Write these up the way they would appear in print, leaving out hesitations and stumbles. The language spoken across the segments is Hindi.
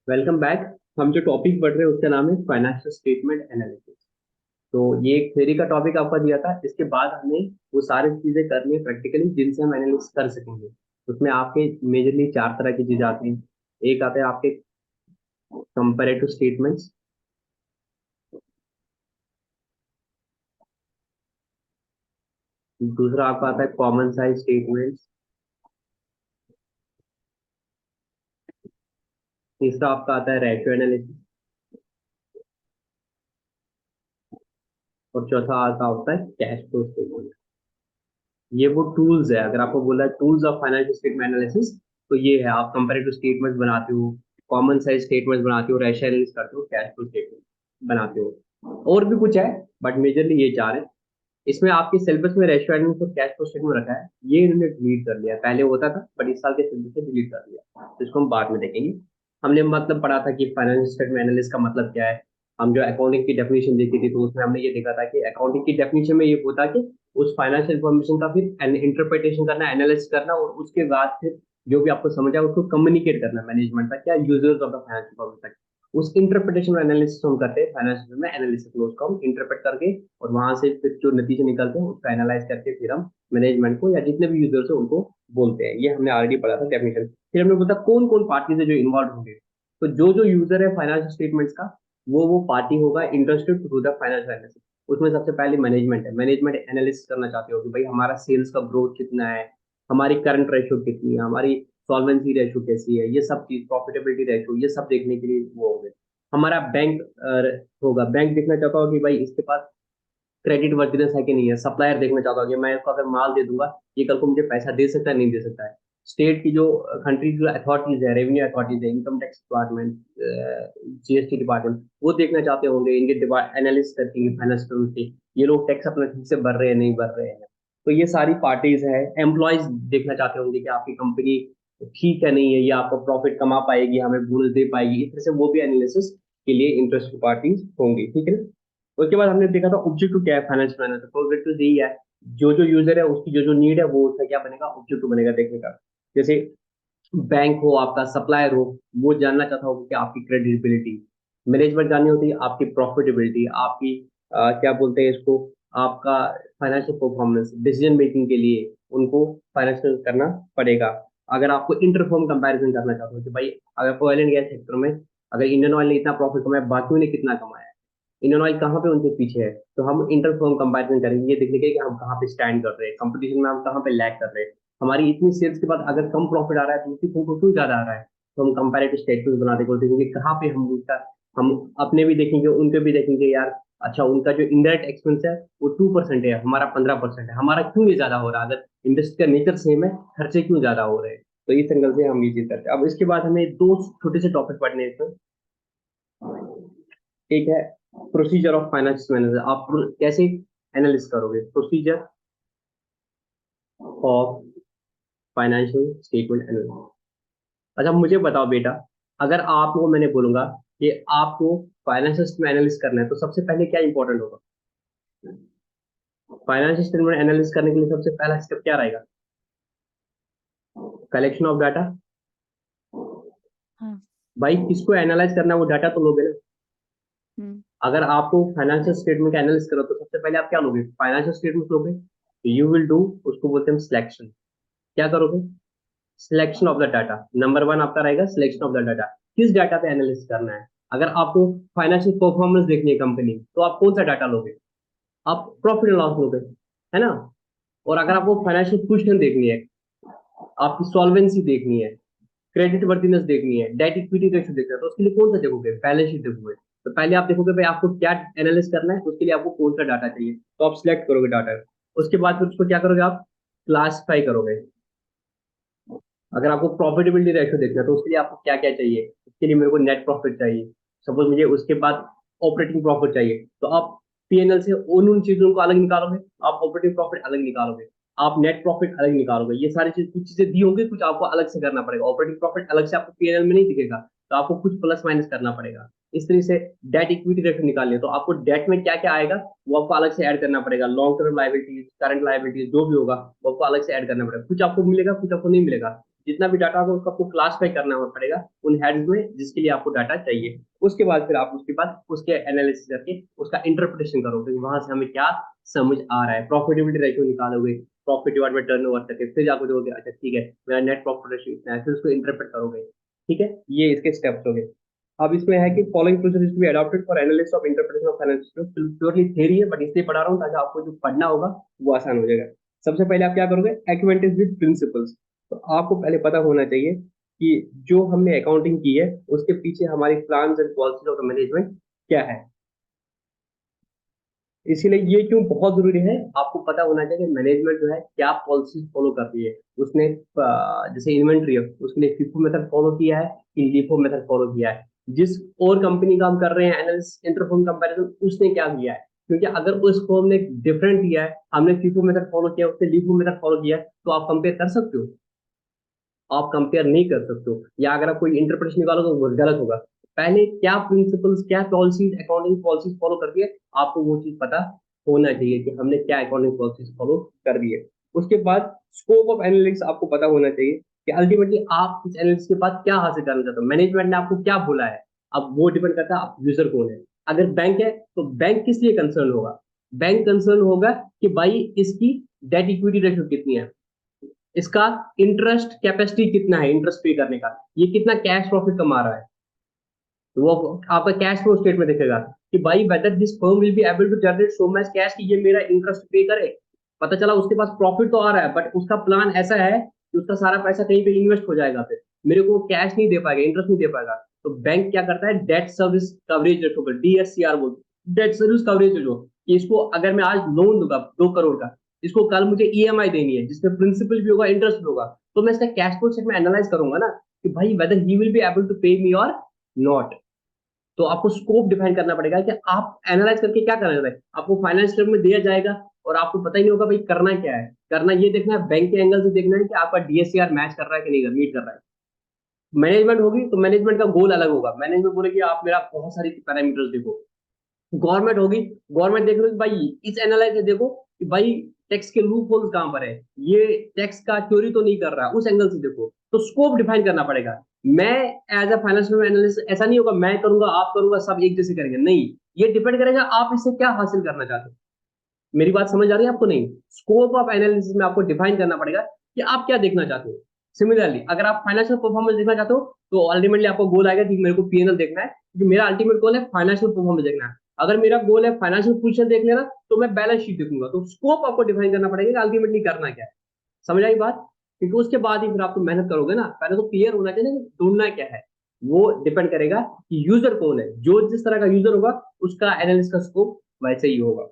Welcome back. हम जो टॉपिक पढ़ रहे हैं उसका नाम है फाइनेंशियल स्टेटमेंट एनालिसिस। तो ये एक थ्योरी का टॉपिक आपका दिया था। इसके बाद हमें वो सारी चीजें करनी है प्रैक्टिकली जिनसे हम एनालिसिस कर सकेंगे। उसमें आपके मेजरली चार तरह की चीजें आती हैं। एक आता है आपके कंपैरेटिव स्टेटमेंट्स। दूसरा आपका आता है कॉमन साइज स्टेटमेंट्स। तीसरा आपका आता है रेशियो एनालिसिस। और चौथा आता होता है कैश फ्लो स्टेटमेंट। ये वो टूल्स है, अगर आपको बोला tools of financial statement analysis, तो ये है। आप कंपैरेटिव स्टेटमेंट्स बनाते हो, कॉमन साइज स्टेटमेंट्स बनाते हो, रेशियो एनालिसिस करते हो, कैश फ्लो स्टेटमेंट बनाते हो। और भी कुछ है बट मेजरली ये चार है। इसमें आपके सिलेबस में रेशियो एनालिसिस और कैश फ्लो स्टेटमेंट रखा है, ये इन्होंने डिलीट कर लिया है। पहले होता था बट इस साल के सिलेबस से डिलीट कर दिया, तो इसको हम बाद में देखेंगे। हमने मतलब पढ़ा था कि फाइनेंशियल स्टेटमेंट एनालिसिस का मतलब क्या है। हम जो अकाउंटिंग की डेफिनेशन देखी थी तो उसमें हमने ये देखा था कि अकाउंटिंग की डेफिनेशन में ये होता कि उस फाइनेंशियल इंफॉर्मेशन का फिर इंटरप्रिटेशन करना, एनालिसिस करना, और उसके बाद फिर जो भी आपको समझ आए उसको कम्युनिकेट करना मैनेजमेंट तक या users of the financial information तक। उस इंटरप्रिटेशन और एनालिसिस हम करते हैं फाइनेंशियल में एनालिसिस में, उसको हम इंटरप्रेट करके और वहां से फिर जो नतीजे निकलते हैं उसको एनालाइज करके फिर हम मैनेजमेंट को या जितने भी यूजर्स हैं उनको बोलते हैं। ये हमने ऑलरेडी पढ़ा था डेफिनेशन। फिर हमने बोला कौन कौन पार्टीज है जो इन्वॉल्व होंगे। तो जो यूजर है फाइनेंशियल स्टेटमेंट्स का, वो पार्टी होगा interested to do the financial analysis. उसमें सबसे पहले मैनेजमेंट है। मैनेजमेंट एनालिसिस करना चाहते हो कि भाई हमारा सेल्स का ग्रोथ कितना है, हमारी करंट रेशो कितनी है, हमारी सॉल्वेंसी रेशो कैसी है, ये सब चीज, प्रॉफिटेबिलिटी रेशो, ये सब देखने के लिए वो होंगे। हमारा बैंक होगा, बैंक देखना चाहता हो कि भाई इसके पास क्रेडिट वर्थिनेस है कि नहीं है। सप्लायर देखना चाहता हूँ कि मैं इसको अगर माल दे दूंगा, ये कल को मुझे पैसा दे सकता है नहीं दे सकता है। स्टेट की जो कंट्री की जो अथॉरिटीज है, रेवेन्यू अथॉरिटीज है, income tax department, GST department, वो देखना चाहते होंगे, इनके एनालिसिस करती है फाइनेंस से ये लोग टैक्स अपना ठीक से भर रहे हैं नहीं भर रहे हैं। तो ये सारी पार्टीज है। एम्प्लॉयज देखना चाहते होंगे कि आपकी कंपनी ठीक है नहीं है, ये आपको प्रॉफिट कमा पाएगी, हमें बोनस दे पाएगी, इस तरह से वो भी एनालिसिस के लिए इंटरेस्टेड पार्टीज होंगी। ठीक है ना। उसके बाद हमने देखा था ऑब्जेक्टिव क्या है फाइनेंस मैनेजर। तो ऑब्जेक्टिव यही है, जो यूजर है उसकी जो नीड है वो उसका क्या बनेगा, ऑब्जेक्टिव बनेगा देखने का। जैसे बैंक हो आपका, सप्लायर हो, वो जानना चाहता होगा कि आपकी क्रेडिबिलिटी। मैनेजमेंट जाननी होती है आपकी प्रॉफिटेबिलिटी, आपकी क्या बोलते हैं इसको, आपका फाइनेंशियल परफॉर्मेंस। डिसीजन मेकिंग के लिए उनको फाइनेंशियल करना पड़ेगा। अगर आपको इंटरफॉर्म कंपैरिजन करना चाहते हो कि भाई अगर ऑयल एंड गैस सेक्टर में अगर इंडियन ऑयल ने इतना प्रॉफिट कमाया, बाकियों ने कितना कमाया, इंडियन ऑयल कहाँ पे उनके पीछे है, तो हम इंटरफॉर्म कंपैरिजन करेंगे ये देखने के कि हम कहाँ पे स्टैंड कर रहे हैं कंपटीशन में, हम कहाँ पे लैग कर रहे हैं। हमारी इतनी सेल्स के बाद अगर कम प्रॉफिट आ रहा है तो उसकी फर्म को क्यों ज्यादा आ रहा है। तो हम कंपैरेटिव स्टेटमेंट बनाते हैं, देखेंगे कहाँ पे हम उनका, हम अपने भी देखेंगे उनके भी देखेंगे यार। अच्छा, उनका जो इनडायरेक्ट एक्सपेंस है वो 2% है, हमारा 15% है, हमारा क्यों ये ज्यादा हो रहा है। अगर इंडस्ट्री का नेचर सेम है, खर्चे क्यों ज्यादा हो रहे हैं। तो इस एंगल से हम ये चीज करते हैं। अब इसके बाद हमें दो छोटे से टॉपिक पढ़ने हैं इसमें। एक है प्रोसीजर ऑफ फाइनेंस मैनेजर। आप कैसे एनालिस करोगे, procedure of financial statement analysis. अच्छा मुझे बताओ बेटा, अगर आपको मैंने बोलूंगा कि आपको फाइनेंशियल स्टेटमेंट एनालिसिस करना है तो सबसे पहले क्या इंपॉर्टेंट होगा। फाइनेंशियल स्टेटमेंट एनालिसिस करने के लिए सबसे पहला स्टेप क्या रहेगा, कलेक्शन ऑफ डाटा। हाँ। भाई किसको एनालाइज करना है वो डाटा तो लोगे ना। हम्म। अगर आपको फाइनेंशियल स्टेटमेंट का एनालिसिस करो तो सबसे पहले आप क्या लोगे, फाइनेंशियल स्टेटमेंट लोगे। यू विल डू, उसको बोलते हैं सिलेक्शन। क्या करोगे, selection of the data. Number one आपका रहेगा सिलेक्शन ऑफ द डाटा। किस डाटा पे एनालिसिस करना है। अगर आपको फाइनेंशियल परफॉर्मेंस देखनी है कंपनी, तो आप कौन सा डाटा लोगे, आप प्रॉफिट एंड लॉस लोगे, है ना। और अगर हम्म। आपको फाइनेंशियल पोजीशन देखनी है, आपकी सॉल्वेंसी देखनी है, क्रेडिट वर्थिनेस देखनी है, डेट इक्विटी रेशियो देखना है, तो उसके लिए कौन सा देखोगे, बैलेंस शीट देखोगे। तो पहले आप देखोगे भाई आपको क्या एनालिसिस करना है, उसके लिए आपको कौन सा डाटा चाहिए, तो आप सिलेक्ट करोगे डाटा। उसके बाद फिर उसको क्या करोगे, आप क्लासिफाई करोगे। अगर आपको प्रॉफिटेबिलिटी रेशियो देखना है तो उसके लिए आपको क्या क्या चाहिए, उसके लिए मेरे को नेट प्रॉफिट चाहिए, सपोज मुझे उसके बाद ऑपरेटिंग प्रॉफिट चाहिए, तो आप पीएनएल से उन उन चीजों को अलग निकालोगे, आप ऑपरेटिंग प्रॉफिट अलग निकालोगे, आप नेट प्रॉफिट अलग निकालोगे। ये सारी चीज, कुछ चीजें दी होंगी, कुछ आपको अलग से करना पड़ेगा। ऑपरेटिंग प्रॉफिट अलग से आपको पीएनएल में नहीं दिखेगा, तो आपको कुछ प्लस माइनस करना पड़ेगा। इस तरह से डेट इक्विटी रेशियो निकालनी है तो आपको डेट में क्या क्या आएगा वो आपको अलग से ऐड करना पड़ेगा। Long term liabilities, current liabilities जो भी होगा वो आपको अलग से ऐड करना पड़ेगा। कुछ आपको मिलेगा कुछ आपको नहीं मिलेगा। जितना भी डाटा होगा उसको आपको क्लासिफाई करना पड़ेगा उन हेड्स में जिसके लिए आपको डाटा चाहिए। उसके बाद फिर आप उसके बाद उसके एनालिसिस करके उसका इंटरप्रिटेशन करोगे, वहां से हमें क्या समझ आ रहा है, प्रॉफिटेबिलिटी रेशियो निकालोगे, प्रॉफिट डिवाइड बाय टर्नओवर करके फिर जाकर देखोगे अच्छा ठीक है मेरा नेट प्रॉफिट रेशियो इतना है, फिर उसको इंटरप्रेट करोगे। ठीक है, ये इसके स्टेप्स हो गए। अब इसमें है कि following process is to be adopted for analysis of interpretation of financial, purely theory है बट इसलिए पढ़ा रहा हूँ ताकि आपको जो पढ़ना होगा वो आसान हो जाएगा। सबसे पहले आप क्या करोगे, एक्वेंटेंस विद प्रिंसिपल्स। तो आपको पहले पता होना चाहिए कि जो हमने अकाउंटिंग की है उसके पीछे हमारी plans and policies of the management क्या है। इसीलिए ये क्यों बहुत जरूरी है, आपको पता होना चाहिए कि मैनेजमेंट जो है क्या पॉलिसी फॉलो कर रही है। उसने जैसे इन्वेंट्री है उसके लिए FIFO मेथड फॉलो किया है कि LIFO मेथड फॉलो किया है। जिस और कंपनी का हम कर रहे हैं एनालिसिस इंटरफर्म कंपैरिजन, उसने क्या किया है, क्योंकि अगर उस फर्म ने डिफरेंट किया है, हमने FIFO मेथड फॉलो किया उसने LIFO मेथड फॉलो किया है, तो आप कंपेयर कर सकते हो? आप कंपेयर नहीं कर सकते हो, या अगर आप कोई इंटरप्रिटेशन निकालोगे तो वो गलत होगा। पहले क्या प्रिंसिपल्स क्या पॉलिसीज अकाउंटिंग पॉलिसीज फॉलो करती है, आपको वो चीज पता होना चाहिए कि हमने क्या अकाउंटिंग पॉलिसीज फॉलो कर दी है। उसके बाद स्कोप ऑफ एनालिटिक्स आपको पता होना चाहिए कि अल्टीमेटली आप इस एनालिटिक्स के बाद क्या हासिल करना चाहते हो, मैनेजमेंट ने आपको क्या बोला है। अब वो डिपेंड करता है आप यूजर कौन है। अगर बैंक है तो बैंक किस लिए कंसर्न होगा, बैंक कंसर्न होगा कि भाई इसकी डेट इक्विटी रेशियो कितनी है, इसका इंटरेस्ट कैपेसिटी कितना है इंटरेस्ट पे करने का, ये कितना कैश प्रॉफिट कमा रहा है। तो वो आपका कैश फ्लो स्टेट में दिखेगा कि भाई whether this firm will be able to generate so much cash कि ये मेरा इंटरेस्ट पे करे। पता चला उसके पास प्रॉफिट तो आ रहा है बट उसका प्लान ऐसा है कि उसका सारा पैसा कहीं पे इन्वेस्ट हो जाएगा, फिर मेरे को कैश नहीं दे पाएगा, इंटरेस्ट नहीं दे पाएगा। तो बैंक क्या करता है, डेट सर्विस कवरेज रेशो पर, DSCR बोलते, डेट सर्विस कवरेज रेशो, कि इसको अगर मैं आज लोन दूंगा 2 करोड़ का, इसको कल मुझे EMI देनी है जिसमें प्रिंसिपल भी होगा इंटरेस्ट भी होगा, तो मैं इसका कैश फ्लो स्टेटमेंट एनालाइज करूंगा ना कि भाई whether he will be able to pay me और नॉट। तो आपको स्कोप डिफाइन करना पड़ेगा कि आप एनालाइज करके क्या करना चाहते हैं। आपको फाइनेंस स्टेटमेंट में दिया जाएगा और आपको पता ही नहीं होगा भाई करना क्या है, करना ये देखना है बैंक के एंगल से देखना है कि आपका DSCR मैच कर रहा है कि नहीं मीट कर रहा है। मैनेजमेंट होगी तो मैनेजमेंट का गोल अलग होगा, मैनेजमेंट बोलेगी आप मेरा बहुत सारी पैरामीटर्स देखो। गवर्नमेंट होगी, गवर्नमेंट देख लो कि भाई इस एनालाइज से देखो कि भाई टैक्स के लूप होल्स कहां पर है, ये टैक्स का चोरी तो नहीं कर रहा, उस एंगल से देखो। तो स्कोप डिफाइन करना पड़ेगा। मैं एज अ फाइनेंशियल एनालिस्ट ऐसा नहीं होगा मैं करूंगा आप करूंगा सब एक जैसे करेंगे, नहीं। ये डिपेंड करेगा आप इससे क्या हासिल करना चाहते हो। मेरी बात समझ आ रही है आपको नहीं? स्कोप ऑफ एनालिसिस में आपको डिफाइन करना पड़ेगा कि आप क्या देखना चाहते हो। सिमिलरली अगर आप फाइनेंशियल परफॉर्मेंस देखना चाहते हो तो अल्टीमेटली आपको गोल आएगा कि मेरे को PNL देखना है, क्योंकि मेरा अल्टीमेट गोल है फाइनेंशियल परफॉर्मेंस देखना है। अगर मेरा गोल है फाइनेंशियल पोजीशन देख लेना तो मैं बैलेंस शीट देखूंगा। तो स्कोप आपको डिफाइन करना पड़ेगा कि अल्टीमेटली करना क्या है। समझ आई बात? क्योंकि उसके बाद ही फिर आप तो मेहनत करोगे ना, पहले तो क्लियर होना चाहिए ना ढूंढना क्या है। वो डिपेंड करेगा कि यूजर कौन है, जो जिस तरह का यूजर होगा उसका एनालिसिस का स्कोप वैसे ही होगा।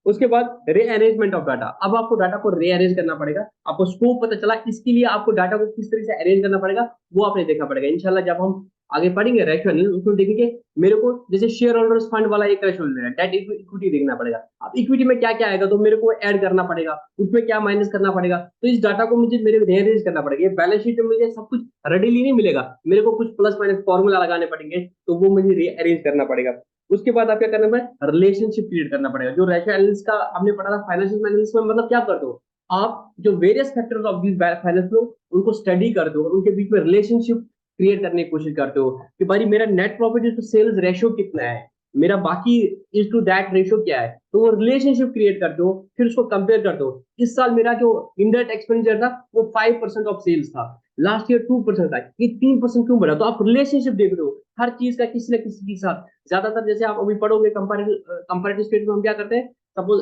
उसके बाद रीअरेंजमेंट ऑफ डाटा, अब आपको डाटा को रीअरेंज करना पड़ेगा। आपको स्कोप पता चला, इसके लिए आपको डाटा को किस तरह से अरेंज करना पड़ेगा वो आपने देखना पड़ेगा। इंशाल्लाह जब हम आगे पढ़ेंगे रेशियो उसमें देखेंगे। मेरे को जैसे शेयर होल्डर्स फंड वाला एक रेशियो लेना है, डेट इक्विटी देखना पड़ेगा। अब इक्विटी में क्या क्या आएगा तो मेरे को ऐड करना पड़ेगा, उसमें क्या माइनस करना पड़ेगा, तो इस डाटा को मुझे मेरे रीअरेंज करना पड़ेगा। ये बैलेंस शीट में मुझे सब कुछ रेडीली नहीं मिलेगा, मेरे को कुछ प्लस माइनस फॉर्मूला लगाने पड़ेंगे, तो वो मुझे रीअरेंज करना पड़ेगा। उसके बाद आप क्या करना पड़ेगा, रिलेशनशिप क्रिएट करना पड़ेगा। जो रेशियो एनालिसिस का हमने पढ़ा था फाइनेंशियल एनालिसिस में, मतलब क्या करते हो आप, जो various factors of this finance flow उनको स्टडी करते हो और उनके बीच में रिलेशनशिप क्रिएट करने की कोशिश करते हो कि भाई मेरा net profit to sales ratio कितना है, मेरा बाकी इज टू दैट रेशियो क्या है। तो वो रिलेशनशिप क्रिएट करते हो, फिर उसको कंपेयर करते हो। इस साल मेरा जो इनडायरेक्ट एक्सपेंडिचर था वो 5% ऑफ सेल्स था, लास्ट ईयर 2% था, ये 3% क्यों बढ़ा। तो आप रिलेशनशिप देख रहे हो हर चीज का किसी न किसी के साथ। ज्यादातर जैसे आप अभी पढ़ोगे कंपैरेटिव स्टेट में हम क्या करते हैं, सपोज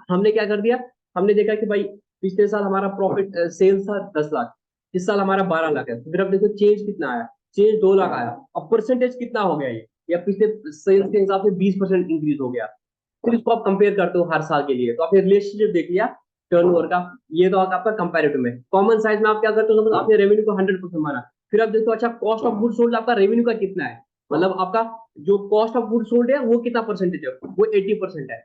हमने क्या कर दिया, हमने देखा कि भाई पिछले साल हमारा प्रॉफिट सेल्स था 10 लाख, इस साल हमारा 12 लाख है, फिर अब देखो चेंज कितना आया, चेंज 2 लाख आया। अब परसेंटेज कितना हो गया ये, या पिछले सेल्स के हिसाब से 20% इंक्रीज हो गया। फिर इसको आप कंपेयर करते हो हर साल के लिए, तो आपने रिलेशनशिप देख लिया टर्नओवर का। ये तो आपका कंपैरेटिव में। कॉमन साइज में आप क्या करते हो, मतलब आपने रेवेन्यू को 100% माना, फिर आप देखो अच्छा कॉस्ट ऑफ गुड सोल्ड आपका रेवेन्यू का कितना है, मतलब आपका जो कॉस्ट ऑफ गुड सोल्ड है वो कितना परसेंटेज है, वो 80% है।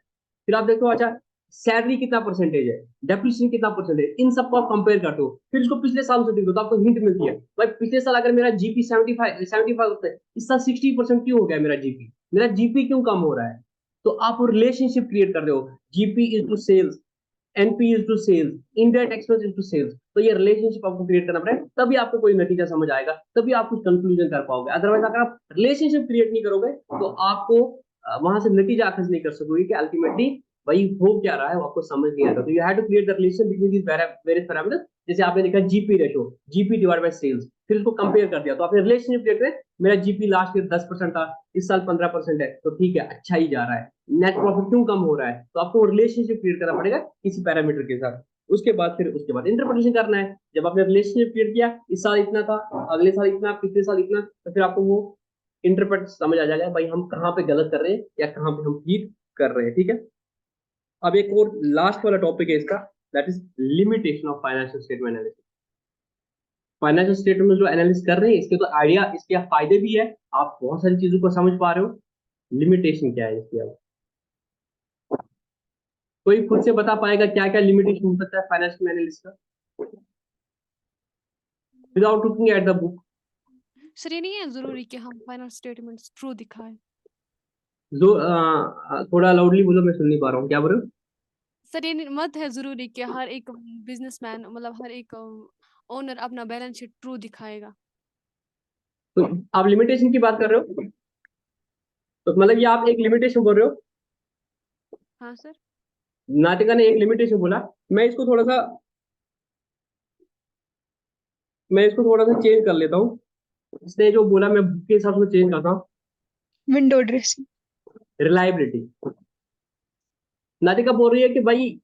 फिर आप देखो अच्छा सैलरी कितना परसेंटेज है, डेप्रिसिएशन कितना परसेंटेज, इन सबको आप कंपेयर करते हो। फिर इसको पिछले साल से देखो तो आपको हिंट मिलती है, भाई पिछले साल अगर मेरा जीपी 75 होता है, इस साल 60% क्यों हो गया मेरा जीपी, मेरा जीपी क्यों कम हो रहा है। तो आप रिलेशनशिप क्रिएट कर रहे हो, GP is to sales, NP is to sales, indirect expense is to sales. तो ये रिलेशनशिप आपको क्रिएट करना पड़ेगा, तभी आपको कोई नतीजा समझ आएगा, तभी आप कुछ कंक्लूजन कर पाओगे। अदरवाइज अगर आप रिलेशनशिप क्रिएट नहीं करोगे तो आपको वहां से नतीजा अखज नहीं कर सकोगे कि अल्टीमेटली भाई हो क्या रहा है, वो आपको समझ नहीं आता। तो you have to create the relation between these various parameters. जैसे आपने देखा GP ratio, GP divide by sales, फिर उसको कंपेयर कर दिया, तो आपने रिलेशनशिप क्रिएट किया। मेरा जीपी लास्ट ईयर 10% था, इस साल 15% है, तो ठीक है, अच्छा ही जा रहा है। नेट प्रॉफिट क्यों कम हो रहा है? तो आपको रिलेशनशिप क्रिएट करना पड़ेगा किसी पैरामीटर के साथ। उसके बाद इंटरप्रिटेशन करना है। जब आपने रिलेशनशिप क्रिएट किया, इस साल इतना था, अगले साल इतना, पिछले साल इतना, तो फिर आपको वो इंटरप्रेट समझ आ जाएगा भाई हम कहाँ पे गलत कर रहे हैं या कहाँ पे हम ठीक कर रहे हैं। ठीक है, अब एक और लास्ट वाला टॉपिक है इसका, that is limitation of financial statement analysis. Financial statement में जो एनालिसिस कर रहे हैं, इसके तो आइडिया, इसके फायदे भी है, आप बहुत सारी चीजों को समझ पा रहे हो। लिमिटेशन क्या है इसकी? अब कोई खुद से बता पाएगा क्या क्या लिमिटेशन हो सकता है फाइनेंशियल एनालिसिस का, without looking at the book? Sir ये नहीं है जरूरी कि हम फाइनल स्टेटमेंट्स ट्रू दिखाएं? जो थोड़ा लाउडली बोलो, मैं सुन नहीं पा रहा हूँ, क्या बोल रहे हो? सर ये मत है जरूरी कि हर एक बिजनेसमैन मतलब हर एक ओनर अपना बैलेंस शीट ट्रू दिखाएगा? तो आप लिमिटेशन की बात कर रहे हो, तो मतलब ये आप एक लिमिटेशन बोल रहे हो। हाँ सर। नाटिका ने एक लिमिटेशन बोला, मैं इसको थोड़ा सा मैं इसको थोड़ा सा चेंज कर लेता हूँ। इसने जो बोला मैं बुक के हिसाब से चेंज करता हूँ। Window dressing. रिलायबिलिटी। नाटिका बोल रही है कि भाई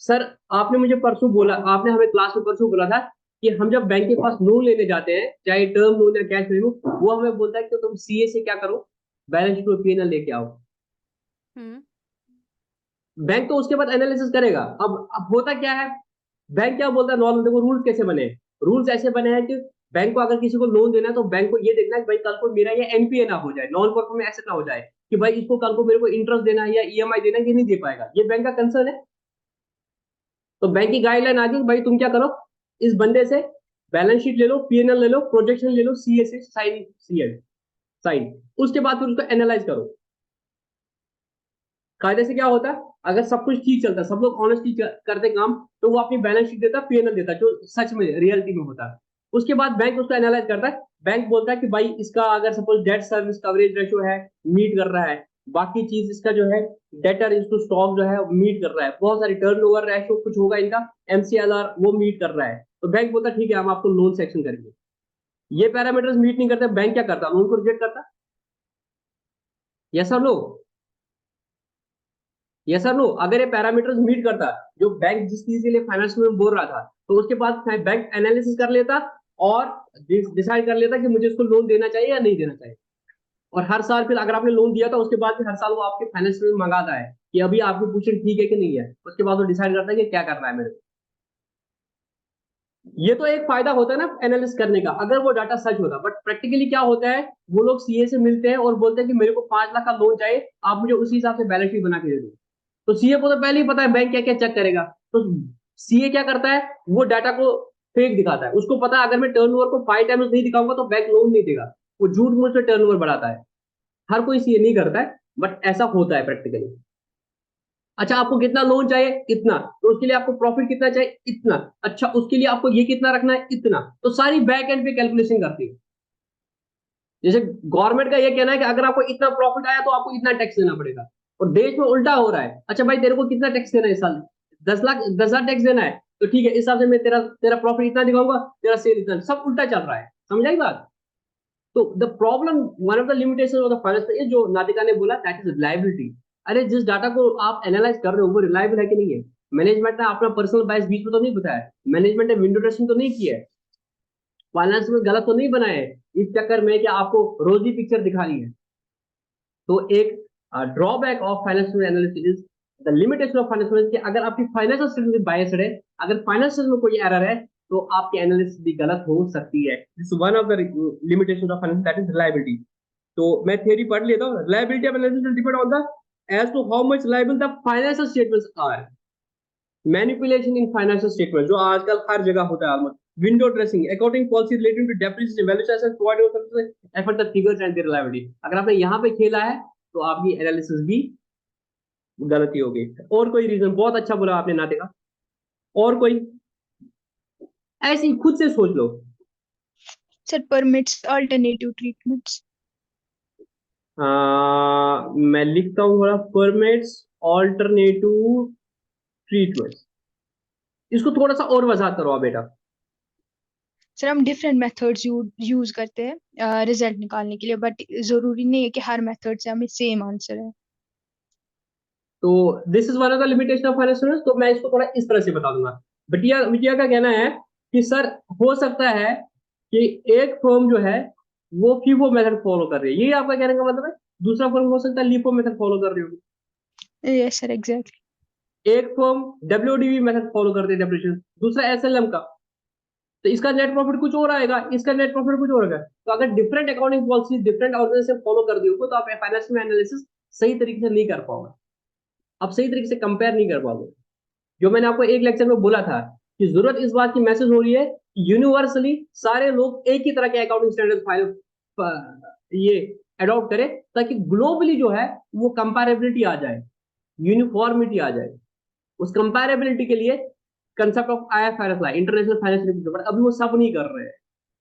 सर, आपने मुझे परसों बोला, आपने हमें क्लास में परसों बोला था कि हम जब बैंक के पास लोन लेने जाते हैं, चाहे टर्म लोन या कैश लोन, वो हमें बोलता है कि तुम सीए से क्या करो, बैलेंस शीट और पीएनएल लेके आओ। हम्म। बैंक तो उसके बाद एनालिसिस करेगा। अब होता क्या है, बैंक क्या बोलता है नॉर्मल, देखो रूल्स कैसे बने हैं। रूल्स ऐसे बने हैं कि बैंक को अगर किसी को लोन देना है तो बैंक को ये देखना है कि भाई कल को मेरा ये एनपीए ना हो जाए, नॉन परफॉर्मिंग एसेट ना हो जाए, कि भाई इसको कल को मेरे को इंटरेस्ट देना है या ईएमआई देना है, ये नहीं दे पाएगा, ये बैंक का कंसर्न है। तो बैंक की गाइडलाइन आ गई, भाई तुम क्या करो, इस बंदे से बैलेंस शीट ले लो, पीएनएल ले लो, प्रोजेक्शन ले लो, सीए से साइन, सीएल साइन, उसके बाद फिर उसको एनालाइज करो। कायदे से क्या होता है, अगर सब कुछ ठीक चलता है, सब लोग ऑनेस्टली करते काम, तो वो अपनी बैलेंस शीट देता है, पीएनएल देता है, जो सच में रियलिटी में होता है। उसके बाद बैंक उसको एनालाइज करता है। बैंक बोलता है कि भाई इसका अगर suppose debt service coverage ratio है, मीट कर रहा है, बाकी चीज इसका जो है डेटर इनटू स्टॉक जो है मीट कर रहा है, बहुत सारी टर्नओवर रेशो कुछ होगा इनका, एमसीएलआर वो मीट कर रहा है, तो बैंक बोलता है ठीक है हम आपको लोन सेक्शन करेंगे। ये पैरामीटर्स मीट नहीं करते, बैंक क्या करता है, लोन को रिजेक्ट करता है। यस और नो? यस और नो? अगर ये पैरामीटर्स मीट करता, जो बैंक जिस चीज के लिए फाइनेंस में बोल रहा था, तो उसके बाद बैंक एनालिसिस कर लेता और डिसाइड कर लेता कि मुझे इसको लोन देना चाहिए या नहीं देना चाहिए। और हर साल फिर अगर आपने लोन दिया था, उसके बाद फिर हर साल वो आपके फाइनेंस में मंगाता है कि अभी आपकी पोजीशन ठीक है कि नहीं है, उसके बाद वो डिसाइड करता है कि क्या करना है मेरे को। ये तो एक फायदा होता है ना एनालिसिस करने का, अगर वो डाटा सच होता। बट प्रैक्टिकली क्या होता है, वो लोग सीए से मिलते हैं और बोलते हैं कि मेरे को 5 लाख का लोन चाहिए, आप मुझे उसी हिसाब से बैलेंस शीट बना के दे दो। तो सीए को तो पहले ही पता है बैंक क्या क्या चेक करेगा। तो सीए क्या करता है, वो डाटा को फेक दिखाता है। उसको पता है अगर मैं टर्नओवर को 5 टाइम्स नहीं दिखाऊंगा तो बैंक लोन नहीं देगा, वो झूठ मूठ से टर्नओवर बढ़ाता है। हर कोई सीए नहीं करता है, बट ऐसा होता है प्रैक्टिकली। अच्छा आपको कितना लोन चाहिए, इतना, तो उसके लिए आपको प्रॉफिट कितना चाहिए, इतना, अच्छा उसके लिए आपको ये कितना रखना है, इतना। तो सारी बैक एंड पे कैलकुलेशन करती है। जैसे गवर्नमेंट का ये कहना है कि अगर आपको इतना प्रॉफिट आया तो आपको इतना टैक्स देना पड़ेगा, और देश में उल्टा हो रहा है। अच्छा भाई तेरे को कितना टैक्स देना है इस साल, 10 लाख 10,000 टैक्स देना है, तो ठीक है इस हिसाब से मैं तेरा तेरा प्रॉफिट इतना दिखाऊंगा, तेरा सेल इतना, सब उल्टा चल रहा है। समझ आई बात? तो the problem, one of the limitation of the finance, जो नाटिका ने बोला, दैट इज रिलायबिलिटी। अरे जिस डाटा को आप एनालाइज कर रहे हो वो रिलायबल है कि नहीं है? मैनेजमेंट ने अपना पर्सनल बायस बीच में तो नहीं बताया, मैनेजमेंट ने विंडो ड्रेसिंग तो नहीं किया है, फाइनेंस में गलत तो नहीं बनाए है इस चक्कर में कि आपको रोजी पिक्चर दिखानी है। तो एक drawback of financial analysis is the limitation of financial, कि अगर आपकी फाइनेंशियल स्टेटमेंट बायस्ड है, अगर फाइनेंशियल में कोई एरर है, तो आपकी एनालिसिस भी गलत हो सकती है। This one of the limitation of finance, that is reliability. तो मैं थ्योरी पढ़ लेता हूँ। Reliability of analysis will depend on the as to how much liable the financial statements are. Manipulation in financial statement जो आजकल हर जगह होता है almost. Window dressing, accounting policy related to depreciation, valuation, providing services, effort the figures and their reliability. अगर आपने यहाँ पे खेला है तो आपकी एनालिसिस भी गलती हो गई। और कोई रीजन? बहुत अच्छा बोला आपने नाते का। और कोई ऐसे ही खुद से सोच लो। Sir permits alternative treatments. मैं लिखता हूँ थोड़ा, परमिट्स ऑल्टरनेटिव ट्रीटमेंट्स। इसको थोड़ा सा और वजाहत करो आप बेटा। सर हम डिफरेंट मेथड्स यूज करते हैं रिजल्ट निकालने के लिए, बट जरूरी नहीं है कि हर मेथड से हमें सेम आंसर है। तो this is one of the limitation of finance. तो मैं इसको थोड़ा इस तरह से बता दूंगा। बिटिया बिटिया का कहना है कि सर हो सकता है कि एक फर्म जो है वो फीफो मेथड फॉलो कर रही है, ये आपका कहने का मतलब है। दूसरा फर्म हो सकता है लिपो मेथड फॉलो कर रही होगी। Yes sir exactly. एक फर्म डब्ल्यूडीवी मेथड फॉलो करती है डेप्रिसिएशन, दूसरा एसएलएम का। तो इसका नेट प्रॉफिट कुछ और आएगा, इसका नेट प्रॉफिट कुछ और आएगा। तो अगर different accounting policy different organisation follow कर दी होगी तो आप फाइनेंशियल एनालिसिस सही तरीके से नहीं कर पाओगे, आप सही तरीके से कंपेयर नहीं कर पाओगे। जो मैंने आपको एक लेक्चर में बोला था कि जरूरत इस बात की मैसेज हो रही है कि यूनिवर्सली सारे लोग एक ही तरह के अकाउंटिंग स्टैंडर्ड फाइल ये अडॉप्ट करें, ताकि ग्लोबली जो है वो कंपैरेबिलिटी आ जाए, यूनिफॉर्मिटी आ जाए। उस कंपैरेबिलिटी के लिए कंसेप्ट ऑफ आईएफआरएस ला, इंटरनेशनल फाइनेंशियल रिपोर्टिंग, बट अभी वो सब नहीं कर रहे हैं।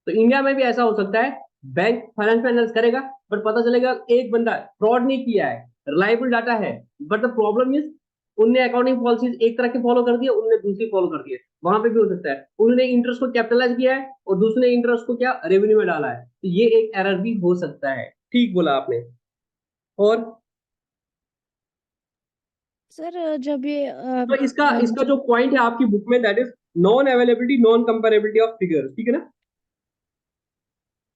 तो इंडिया में भी ऐसा हो सकता है, बैंक फाइनेंशियल एनालिसिस करेगा बट पता चलेगा एक बंदा फ्रॉड नहीं किया है, रिलायबल डाटा है, बट द प्रॉब्लम इज उनने अकाउंटिंग पॉलिसीज एक तरह की फॉलो कर दी है, उनने दूसरी फॉलो कर दी है। वहां पे भी हो सकता है उन्होंने इंटरेस्ट को कैपिटलाइज किया है और दूसरे ने इंटरेस्ट को क्या रेवेन्यू में डाला है, तो ये एक एरर भी हो सकता है। ठीक बोला आपने। और सर जब ये तो इसका इसका जो पॉइंट है आपकी बुक में, that is non availability non comparability of figures, ठीक है ना।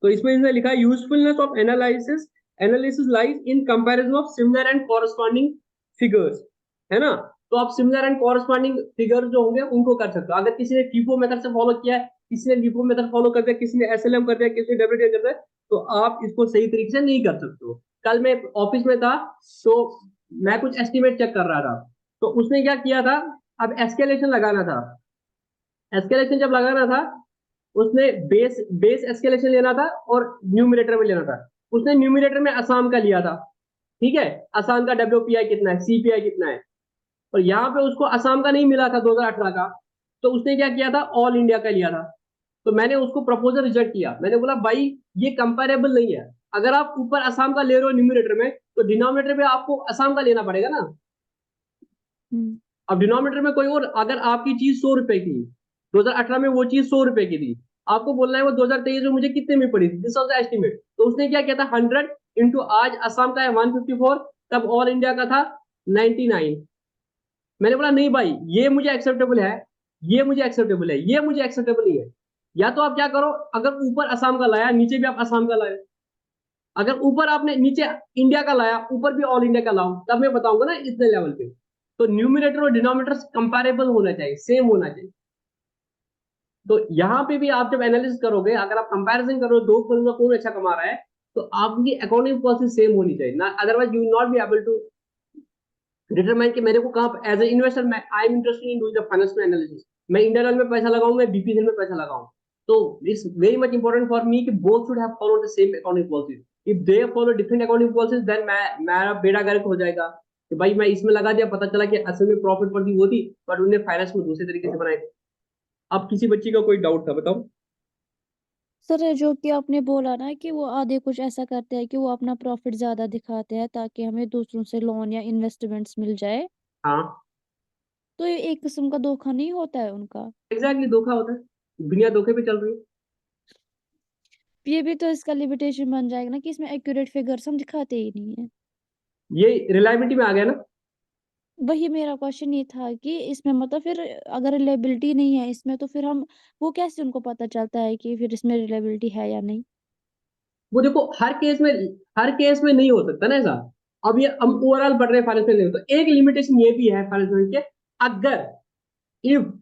तो इसमें इसने लिखा है usefulness of analysis, analysis lies in comparison of similar and corresponding figures, है ना। तो आप सिमिलर एंड कॉरस्पॉन्डिंग फिगर जो होंगे उनको कर सकते हो। अगर किसी ने फीफो मेथड से फॉलो किया है, किसी ने लिपो मेथड फॉलो कर दिया, किसी ने एसएलएम कर दिया, किसी ने डब्ल्यूटीए कर दिया, तो आप इसको सही तरीके से नहीं कर सकते हो। कल मैं ऑफिस में था तो मैं कुछ एस्टिमेट चेक कर रहा था, तो उसने क्या किया था, अब एस्केलेशन लगाना था। एस्केलेशन जब लगाना था, उसने बेस बेस एस्केलेशन लेना था और न्यूमिनेटर में लेना था। उसने न्यूमिनेटर में असम का लिया था, ठीक है। असम का डब्ल्यूपीआई कितना है, सीपीआई कितना है, और यहाँ पे उसको असम का नहीं मिला था 2018 का, तो उसने क्या किया था, ऑल इंडिया का लिया था। तो मैंने उसको प्रपोजल रिजेक्ट किया, मैंने बोला भाई ये कंपेरेबल नहीं है। अगर आप ऊपर असम का ले रहे हो न्यूमिनेटर में, तो डिनोमिनेटर में आपको असम का लेना पड़ेगा ना। अब डिनोमिनेटर में कोई और, अगर आपकी चीज 100 रुपए की, 2018 में वो चीज 100 रुपए की थी, आपको बोलना है वो 2023 में मुझे कितने में पड़ी थी, दिस वाज द एस्टिमेट। तो उसने क्या किया था, 100 इंटू आज असम का है 154, तब ऑल इंडिया का था 99। मैंने बोला नहीं भाई ये मुझे एक्सेप्टेबल है, ये मुझे एक्सेप्टेबल है, ये मुझे एक्सेप्टेबल नहीं है। या तो आप क्या करो, अगर ऊपर असम का लाया नीचे भी आप असम का लाए, अगर ऊपर आपने नीचे इंडिया का लाया ऊपर भी ऑल इंडिया का लाओ, तब मैं बताऊंगा ना इतने लेवल पे। तो न्यूमिनेटर और डिनोमिनेटर कंपैरेबल होना चाहिए, सेम होना चाहिए। तो यहाँ पे भी आप जब एनालिसिस करोगे, अगर आप कंपैरिजन करो दो फर्म का कौन अच्छा कमा रहा है, तो आपकी अकाउंटिंग पॉलिसी सेम होनी चाहिए ना, otherwise you will not be able to determine कि मेरे को कहाँ एज ए इन्वेस्टर मैं I am interested in doing the financial analysis, मैं इंटरनल में पैसा लगाऊं, मैं बीपीसीएल में पैसा लगाऊं। तो it's very much important for me कि both should have followed the same accounting policy. If they follow different accounting policies then मैं मेरा बेड़ा गर्क हो जाएगा कि भाई मैं इसमें लगा दिया, पता चला कि असल में प्रॉफिट पर थी वो थी, बट उन्होंने फाइनेंस को दूसरे तरीके से बनाए थे। अब किसी बच्ची का कोई डाउट था, बताओ। सर जो कि आपने बोला ना कि वो आधे कुछ ऐसा करते हैं कि वो अपना प्रॉफिट ज्यादा दिखाते हैं ताकि हमें दूसरों से लोन या इन्वेस्टमेंट्स मिल जाए, हाँ तो ये एक किस्म का धोखा नहीं होता है उनका? एग्जैक्टली धोखा होता है, दुनिया धोखे पे चल रही है। ये भी तो इसका लिमिटेशन बन जाएगा ना कि इसमें एक्यूरेट फिगर्स हम दिखाते ही नहीं है। ये रिलायबिलिटी में आ गया ना। वही मेरा क्वेश्चन ये था कि इसमें मतलब फिर अगर रिलायबिलिटी नहीं है इसमें, तो फिर हम वो कैसे उनको पता चलता है कि फिर इसमें रिलायबिलिटी है या नहीं? वो देखो हर केस में नहीं हो सकता ना ऐसा। अब ये हम हम्म। ओवरऑल बढ़ रहे हैं फाइनेंशियल लेवल, तो एक लिमिटेशन ये भी है फाइनेंशियल के, अगर if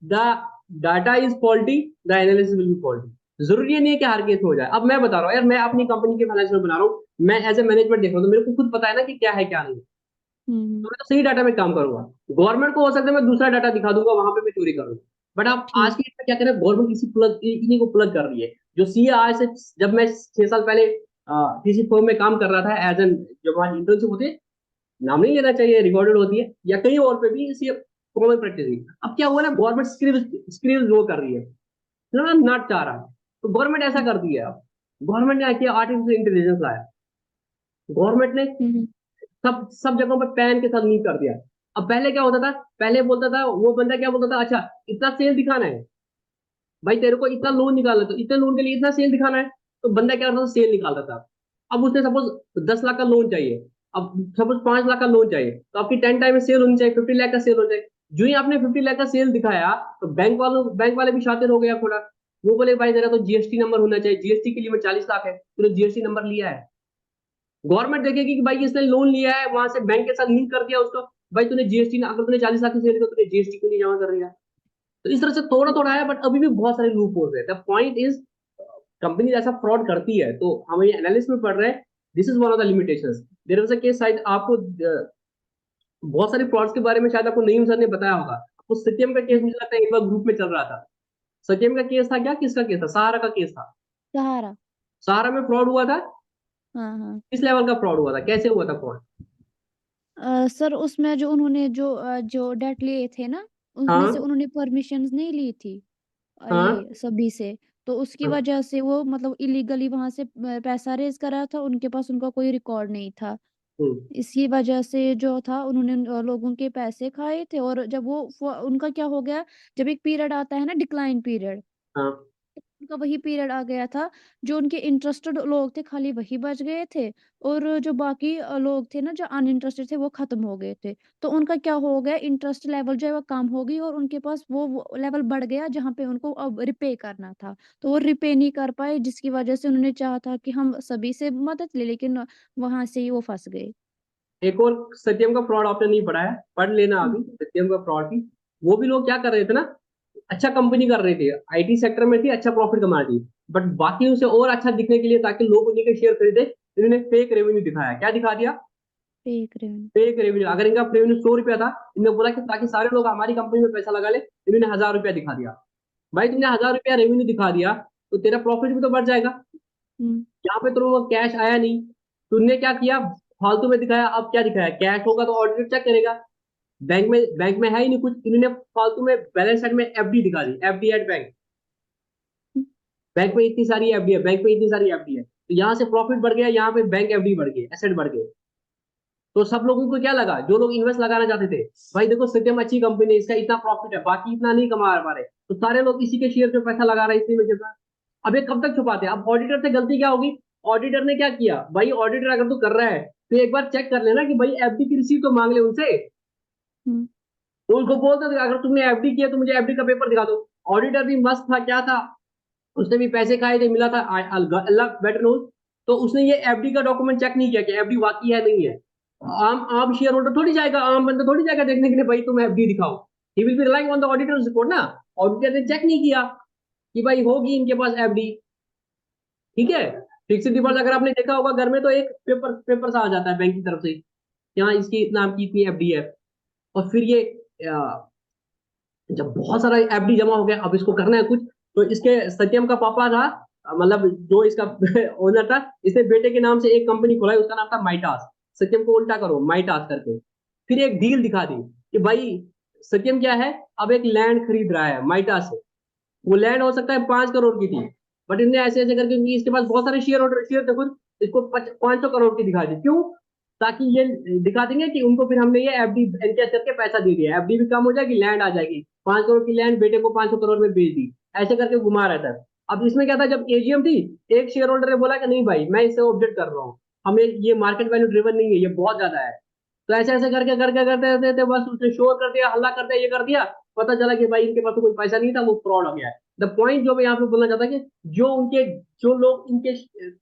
the data is faulty the analysis will be faulty. जरूरी नहीं है कि हर केस में हो जाए। अब मैं बता रहा हूँ यार, मैं अपनी कंपनी के फाइनेंशियल बना रहा हूँ, मैं एज ए मैनेजमेंट देख रहा हूँ, तो मेरे को खुद पता है ना कि क्या है क्या नहीं, हम्म। तो मैं तो सही डाटा में काम करूंगा। गवर्नमेंट को हो सकता है मैं दूसरा डाटा दिखा दूंगा, वहां पे मैं चोरी करूंगा। बट आप आज ठीक। की डेट में क्या करें, गवर्नमेंट किसी प्लग इन्हीं को प्लग कर रही है। जो सीए आज से, जब मैं 6 साल पहले किसी फर्म में काम कर रहा था एज एन, जब वहां इंटर्नशिप होती है, नाम नहीं लेना चाहिए, रिकॉर्डेड होती है, या कहीं और पे भी सीए कॉमन प्रैक्टिस थी। अब क्या हुआ ना, गवर्नमेंट स्किल्स वो कर रही है ना, नॉट चाह रहा, तो गवर्नमेंट ऐसा कर दिया। अब गवर्नमेंट ने क्या किया, आर्टिफिशियल इंटेलिजेंस लाया। गवर्नमेंट ने हम्म सब सब जगहों पे पैन के साथ लिंक कर दिया। अब पहले क्या होता था, पहले बोलता था वो बंदा, क्या बोलता था, अच्छा इतना सेल दिखाना है भाई, तेरे को इतना लोन निकालना है, तो इतने लोन के लिए इतना सेल दिखाना है, तो बंदा क्या करता था, सेल निकालता था। अब उसने सपोज 10 लाख का लोन चाहिए, अब सपोज 5 लाख का लोन चाहिए, तो आपकी 10 टाइम में सेल होनी चाहिए, 50 लाख का सेल होना चाहिए। जो ही आपने 50 लाख का सेल दिखाया, तो बैंक वाले भी शातिर हो गया थोड़ा। वो बोले भाई तेरा तो जीएसटी नंबर होना चाहिए, जीएसटी की लिमिट 40 लाख है, तूने जीएसटी नंबर लिया है। गवर्नमेंट देखेगी कि भाई इसने लोन लिया है, वहां से बैंक के साथ लिंक कर दिया उसको, भाई तूने जीएसटी, अगर तूने 40 लाख की सेल, तो तूने जीएसटी क्यों नहीं जमा कर रही है। तो इस तरह से थोड़ा थोड़ा है, बट अभी भी बहुत सारे लूप होल्स है। द पॉइंट इज, कंपनी ऐसा फ्रॉड करती है, तो हम ये एनालिसिस में पढ़ रहे हैं, this is one of the limitations. There was a case, शायद आपको बहुत सारे फ्रॉड्स के बारे में शायद आपको नईम सर ने बताया होगा। आपको सत्यम का केस मुझे लगता है एक बार ग्रुप में चल रहा था। सत्यम का केस था क्या, किसका केस था, सहारा का केस था। सहारा। सहारा में फ्रॉड हुआ था। हाँ हाँ। किस लेवल का फ्रॉड हुआ था, कैसे हुआ था फ्रॉड? सर उसमें जो उन्होंने जो डेट लिए थे ना, उसमें से हाँ उन्होंने परमिशंस नहीं ली थी हाँ ये सभी से। तो उसकी हाँ। वजह से वो मतलब इलीगली वहां से पैसा रेज करा था, उनके पास उनका कोई रिकॉर्ड नहीं था। हम्म, इसी वजह से जो था उन्होंने लोगों के पैसे खाए थे। और जब वो उनका क्या हो गया, जब एक पीरियड आता है ना, डिक्लाइन पीरियड, हाँ। उनका वही पीरियड आ गया था। जो उनके इंटरेस्टेड लोग थे खाली वही बच गए थे, और जो बाकी लोग थे ना जो अनइंटरेस्टेड थे वो खत्म हो गए थे। तो उनका क्या हो गया, इंटरेस्ट लेवल जो है वो कम हो गई, और उनके पास वो लेवल बढ़ गया जहाँ पे उनको अब रिपे करना था। तो वो रिपे नहीं कर पाए, जिसकी वजह से उन्होंने चाहा था कि हम सभी से मदद ले, लेकिन वहां से ही वो फंस गए। एक और सत्यम का फ्रॉड आपने नहीं पढ़ा है, पढ़ लेना हम्म अभी सत्यम का फ्रॉड की। वो भी लोग क्या कर रहे थे ना, अच्छा कंपनी कर रही थी, आईटी सेक्टर में थी, अच्छा प्रॉफिट कमा रही थी, बट बाकी उसे और अच्छा दिखने के लिए, ताकि लोग उन्हीं के शेयर खरीदे, इन्होंने फेक रेवेन्यू दिखाया। क्या दिखा दिया? Fake revenue. Fake revenue. अगर इनका रेवेन्यू 100 रुपया था, इन्होंने बोला कि ताकि सारे लोग हमारी कंपनी में पैसा लगा ले, इन्होंने 1000 रुपया दिखा दिया। भाई तुमने 1000 रुपया रेवेन्यू दिखा दिया, तो तेरा प्रॉफिट भी तो बढ़ जाएगा। हम्म यहाँ पे तो वो कैश आया नहीं, तुमने क्या किया, फालतू में दिखाया। अब क्या दिखाया, कैश होगा तो ऑडिटर चेक करेगा। बैंक में है ही नहीं कुछ, इन्होंने फालतू में बैलेंस शीट में एफडी दिखा दी, एफडी एट बैंक। बैंक में इतनी सारी एफडी है, बैंक में इतनी सारी एफडी है, तो यहाँ से प्रॉफिट बढ़ गया, यहाँ पे बैंक एफडी बढ़ गई, एसेट बढ़ गए। तो सब लोगों को क्या लगा, जो लोग इन्वेस्ट लगाना चाहते थे, भाई देखो सत्यम अच्छी कंपनी है, इसका इतना प्रॉफिट है, बाकी इतना नहीं कमा पा रहे, तो सारे लोग इसी के शेयर पे पैसा लगा रहे हैं, इसी में गिर रहा है। अब ये कब तक छुपाते हैं? अब ऑडिटर से गलती क्या होगी, ऑडिटर ने क्या किया भाई, ऑडिटर अगर तू कर रहा है, तो एक बार चेक कर लेना कि भाई एफडी की रिसीट तो मांग ले उनसे। हम्म तो उनको बोलते थे अगर तुमने एफडी किया तो मुझे एफडी का पेपर दिखा दो। ऑडिटर भी मस्त था, क्या था, उसने भी पैसे खाए थे, मिला था, अल्लाह बेटर नोज। तो उसने ये एफडी का डॉक्यूमेंट चेक नहीं किया कि एफडी वाकई है नहीं है। आम आम शेयर होल्डर थोड़ी जाएगा, आम बंदा थोड़ी जाएगा देखने के लिए, भाई तुम एफडी दिखाओ। ही will B relying on the auditors report ना। ऑडिटर ने चेक नहीं किया कि भाई होगी इनके पास एफडी। ठीक है। फिक्स्ड डिपॉजिट अगर आपने देखा होगा घर में, तो एक पेपर सा आ जाता है बैंक की तरफ से, यहाँ इसकी नाम की इतनी एफडी है। और फिर ये जब बहुत सारा एफडी जमा हो गया, अब इसको करना है कुछ, तो इसके सत्यम का पापा था, मतलब जो इसका ओनर था, इसने बेटे के नाम से एक कंपनी खोला, उसका नाम था माइटास। सत्यम को उल्टा करो, माइटास करके। फिर एक डील दिखा दी कि भाई सत्यम क्या है, अब एक लैंड खरीद रहा है माइटास से। वो लैंड हो सकता है 5 करोड़ की थी, बट इनने ऐसे ऐसे करके, क्योंकि इसके पास बहुत सारे शेयर होल्डर, शेयर थे खुद, इसको 500 करोड़ की दिखा दी। क्यों? ताकि ये दिखा देंगे कि उनको फिर हमने ये एफडी एनकैश करके पैसा दे दिया, एफडी भी कम हो जाएगी, लैंड आ जाएगी, 5 करोड़ की लैंड बेटे को 500 करोड़ में बेच दी। ऐसे करके घुमा रहता है। अब इसमें क्या था, जब एजीएम थी, एक शेयर होल्डर ने बोला कि नहीं भाई मैं इससे ऑब्जेक्ट कर रहा हूँ, हमें ये मार्केट वैल्यू ड्रिवन नहीं है, ये बहुत ज्यादा है। तो ऐसे ऐसे करके करके करते करते करते बस उसने शोर कर दिया, हल्ला कर दिया, ये कर दिया। पता चला कि भाई इनके पास तो कोई पैसा नहीं था, वो फ्रॉड हो गया है। द पॉइंट जो मैं यहाँ पे बोलना चाहता कि जो उनके जो लोग इनके